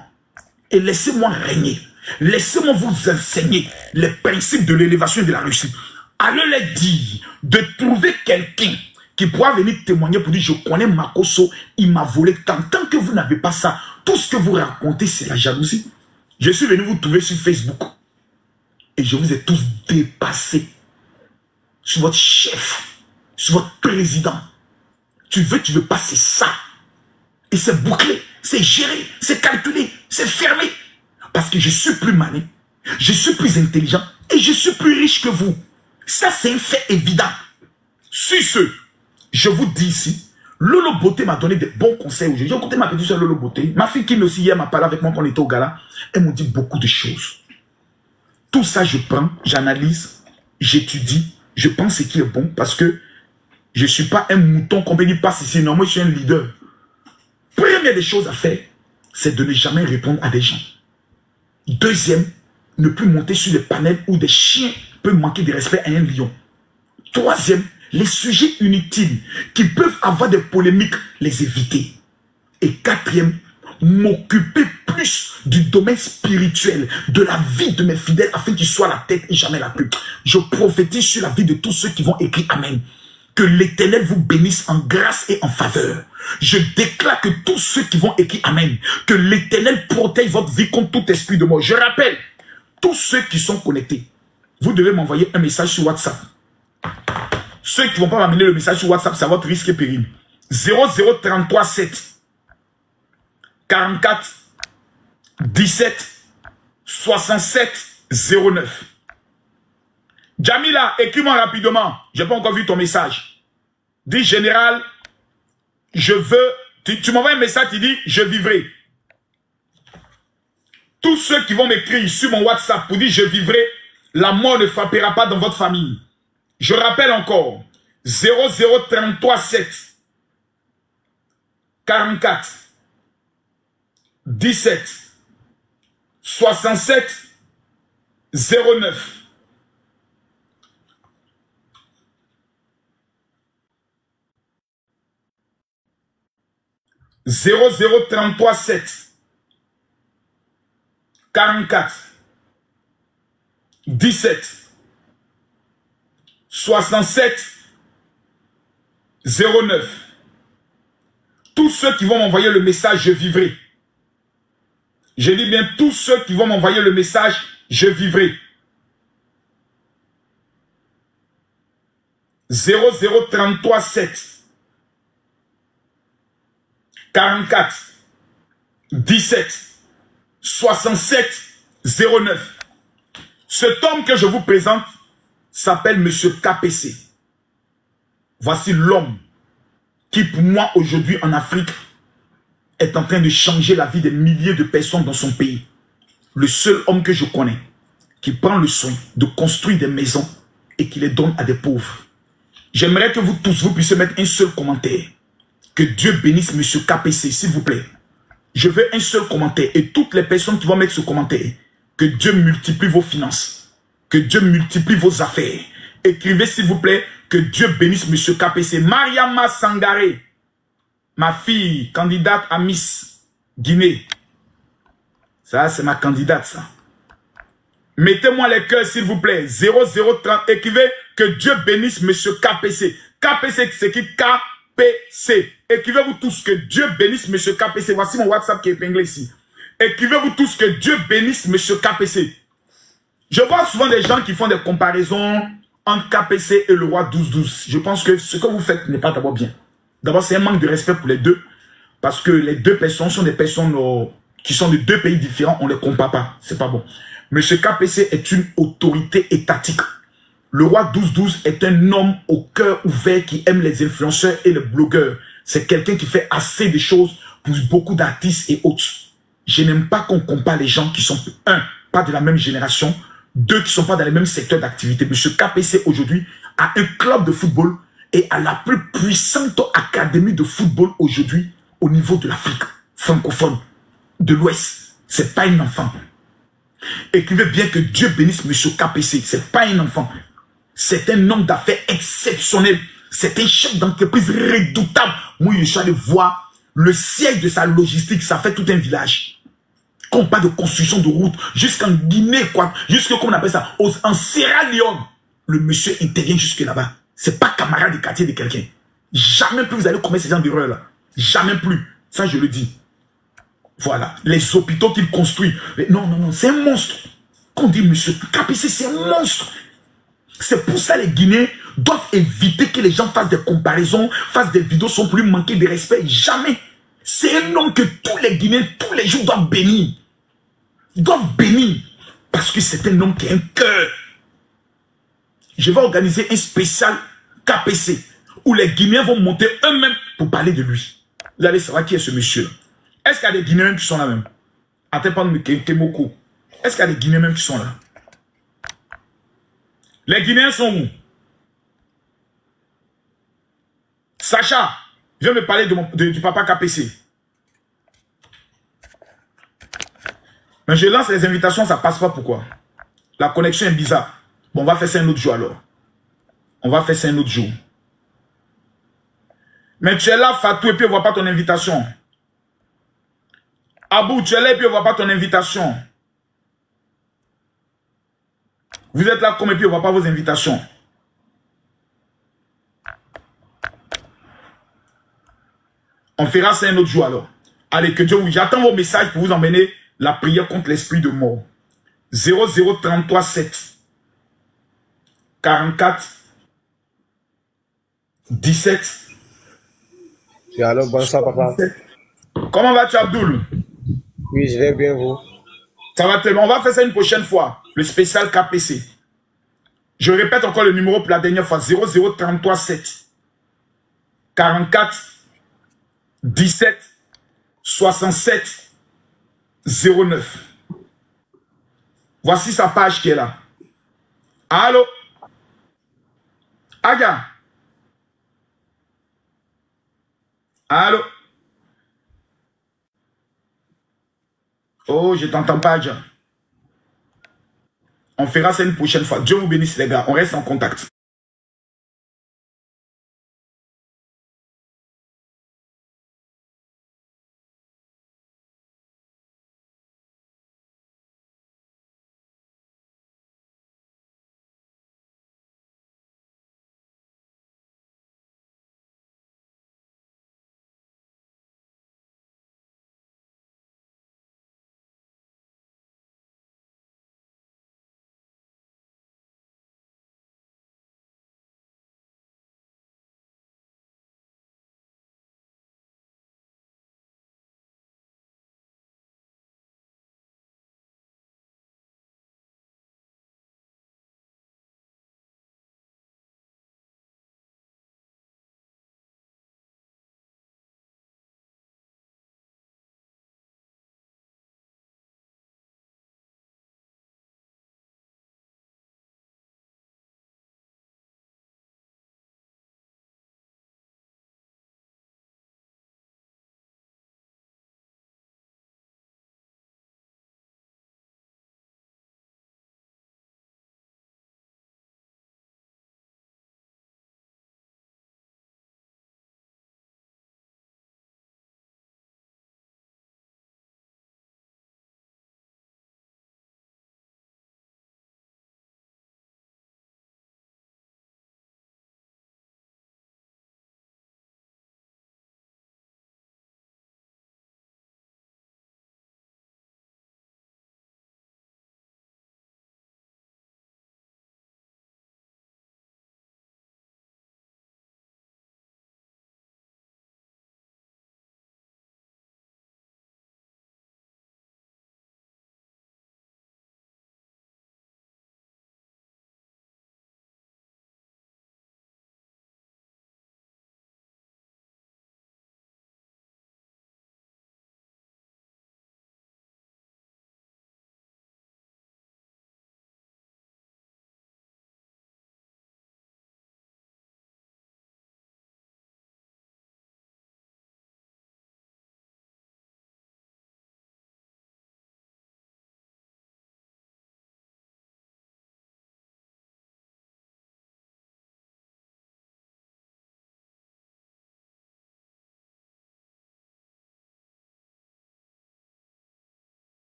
Et laissez-moi régner. Laissez-moi vous enseigner les principes de l'élévation et de la réussite. Allez leur dire de trouver quelqu'un qui pourra venir témoigner pour dire je connais Makosso, il m'a volé tant. Tant que vous n'avez pas ça, tout ce que vous racontez, c'est la jalousie. Je suis venu vous trouver sur Facebook et je vous ai tous dépassé sur votre chef, sur votre président. Tu veux pas, c'est ça. Et c'est bouclé, c'est géré, c'est calculé, c'est fermé. Parce que je suis plus malin, je suis plus intelligent et je suis plus riche que vous. Ça, c'est un fait évident. Sur ce, je vous dis ici, Lolo Beauté m'a donné des bons conseils aujourd'hui. J'ai écouté ma petite soeur Lolo Beauté. Ma fille Kim aussi hier m'a parlé avec moi quand on était au gala. Elle m'a dit beaucoup de choses. Tout ça, je prends, j'analyse, j'étudie, je pense ce qui est bon parce que je ne suis pas un mouton qu'on peut dire passe ici. Non, moi, je suis un leader. Première des choses à faire, c'est de ne jamais répondre à des gens. Deuxième, ne plus monter sur les panels où des chiens peuvent manquer de respect à un lion. Troisième, les sujets inutiles qui peuvent avoir des polémiques, les éviter. Et quatrième, m'occuper plus du domaine spirituel, de la vie de mes fidèles afin qu'ils soient la tête et jamais la queue. Je prophétise sur la vie de tous ceux qui vont écrire Amen. Que l'Éternel vous bénisse en grâce et en faveur. Je déclare que tous ceux qui vont écrire Amen, que l'Éternel protège votre vie contre tout esprit de mort. Je rappelle, tous ceux qui sont connectés, vous devez m'envoyer un message sur WhatsApp. Ceux qui ne vont pas m'amener le message sur WhatsApp, c'est votre risque et péril. 0033 7 44 17 67 09. Jamila, écris-moi rapidement. Je n'ai pas encore vu ton message. Dis général, je veux... Tu m'envoies un message, tu dis, je vivrai. Tous ceux qui vont m'écrire sur mon WhatsApp pour dire, je vivrai, la mort ne frappera pas dans votre famille. Je rappelle encore, 0033 7 44 17 67 09. « 0033 7 44 17 67 09. Tous ceux qui vont m'envoyer le message, je vivrai. Je dis bien tous ceux qui vont m'envoyer le message, je vivrai. 0033 7 44 17 67 09. Cet homme que je vous présente s'appelle Monsieur KPC. Voici l'homme qui, pour moi, aujourd'hui en Afrique, est en train de changer la vie des milliers de personnes dans son pays. Le seul homme que je connais qui prend le soin de construire des maisons et qui les donne à des pauvres. J'aimerais que vous tous, vous puissiez mettre un seul commentaire. Que Dieu bénisse Monsieur KPC, s'il vous plaît. Je veux un seul commentaire. Et toutes les personnes qui vont mettre ce commentaire, que Dieu multiplie vos finances. Que Dieu multiplie vos affaires. Écrivez, s'il vous plaît, que Dieu bénisse Monsieur KPC. Mariama Sangaré, ma fille, candidate à Miss Guinée. Ça, c'est ma candidate, ça. Mettez-moi les cœurs, s'il vous plaît. 0030. Écrivez que Dieu bénisse Monsieur KPC. KPC, c'est qui? KPC. Écrivez-vous tous que Dieu bénisse Monsieur KPC. Voici mon WhatsApp qui est épinglé ici. Écrivez-vous tous que Dieu bénisse Monsieur KPC. Je vois souvent des gens qui font des comparaisons entre KPC et le roi 12-12. Je pense que ce que vous faites n'est pas d'abord bien. D'abord, c'est un manque de respect pour les deux. Parce que les deux personnes sont des personnes qui sont de deux pays différents. On ne les compare pas. C'est pas bon. Monsieur KPC est une autorité étatique. Le roi 12-12 est un homme au cœur ouvert qui aime les influenceurs et les blogueurs. C'est quelqu'un qui fait assez de choses pour beaucoup d'artistes et autres. Je n'aime pas qu'on compare les gens qui sont, un, pas de la même génération, deux, qui ne sont pas dans les mêmes secteurs d'activité. Monsieur KPC aujourd'hui a un club de football et a la plus puissante académie de football aujourd'hui au niveau de l'Afrique francophone, de l'Ouest. C'est pas un enfant. Écrivez bien que Dieu bénisse Monsieur KPC. C'est pas un enfant. C'est un homme d'affaires exceptionnel. C'est un chef d'entreprise redoutable. Moi, je suis allé voir le siège de sa logistique. Ça fait tout un village. Qu'on parle de construction de route. Jusqu'en Guinée, quoi. Jusque, comment on appelle ça, en Sierra Leone. Le monsieur intervient jusque là-bas. C'est pas camarade de quartier de quelqu'un. Jamais plus vous allez commettre ce genre d'erreur là. Jamais plus. Ça, je le dis. Voilà. Les hôpitaux qu'il construit. Mais non, non, non. C'est un monstre. Qu'on dit Monsieur KPC, c'est un monstre. C'est pour ça les Guinéens doivent éviter que les gens fassent des comparaisons, fassent des vidéos sans plus manquer de respect. Jamais. C'est un homme que tous les Guinéens, tous les jours, doivent bénir. Ils doivent bénir. Parce que c'est un homme qui a un cœur. Je vais organiser un spécial KPC où les Guinéens vont monter eux-mêmes pour parler de lui. Vous allez savoir qui est ce monsieur-là. Est-ce qu'il y a des Guinéens qui sont là même? Attends, Kemoko. Est-ce qu'il y a des Guinéens même qui sont là? Les Guinéens sont où? Sacha, viens me parler du papa KPC. Mais je lance les invitations, ça passe pas. Pourquoi? La connexion est bizarre. Bon, on va faire ça un autre jour alors. On va faire ça un autre jour. Mais tu es là, Fatou, et puis on ne voit pas ton invitation. Abou, tu es là, et puis on ne voit pas ton invitation. Vous êtes là comme et puis on ne voit pas vos invitations. On fera ça un autre jour alors. Allez, que Dieu vous... J'attends vos messages pour vous emmener la prière contre l'esprit de mort. 0033 7 44 17. Et alors, bonsoir papa. 17. Comment vas-tu, Abdoul? Oui, je vais bien, vous. Ça va tellement. On va faire ça une prochaine fois. Le spécial KPC. Je répète encore le numéro pour la dernière fois. 0033 7 44 17 67 09. Voici sa page qui est là. Allô? Aga? Allô? Oh, je t'entends pas, Adja. On fera ça une prochaine fois. Dieu vous bénisse, les gars. On reste en contact.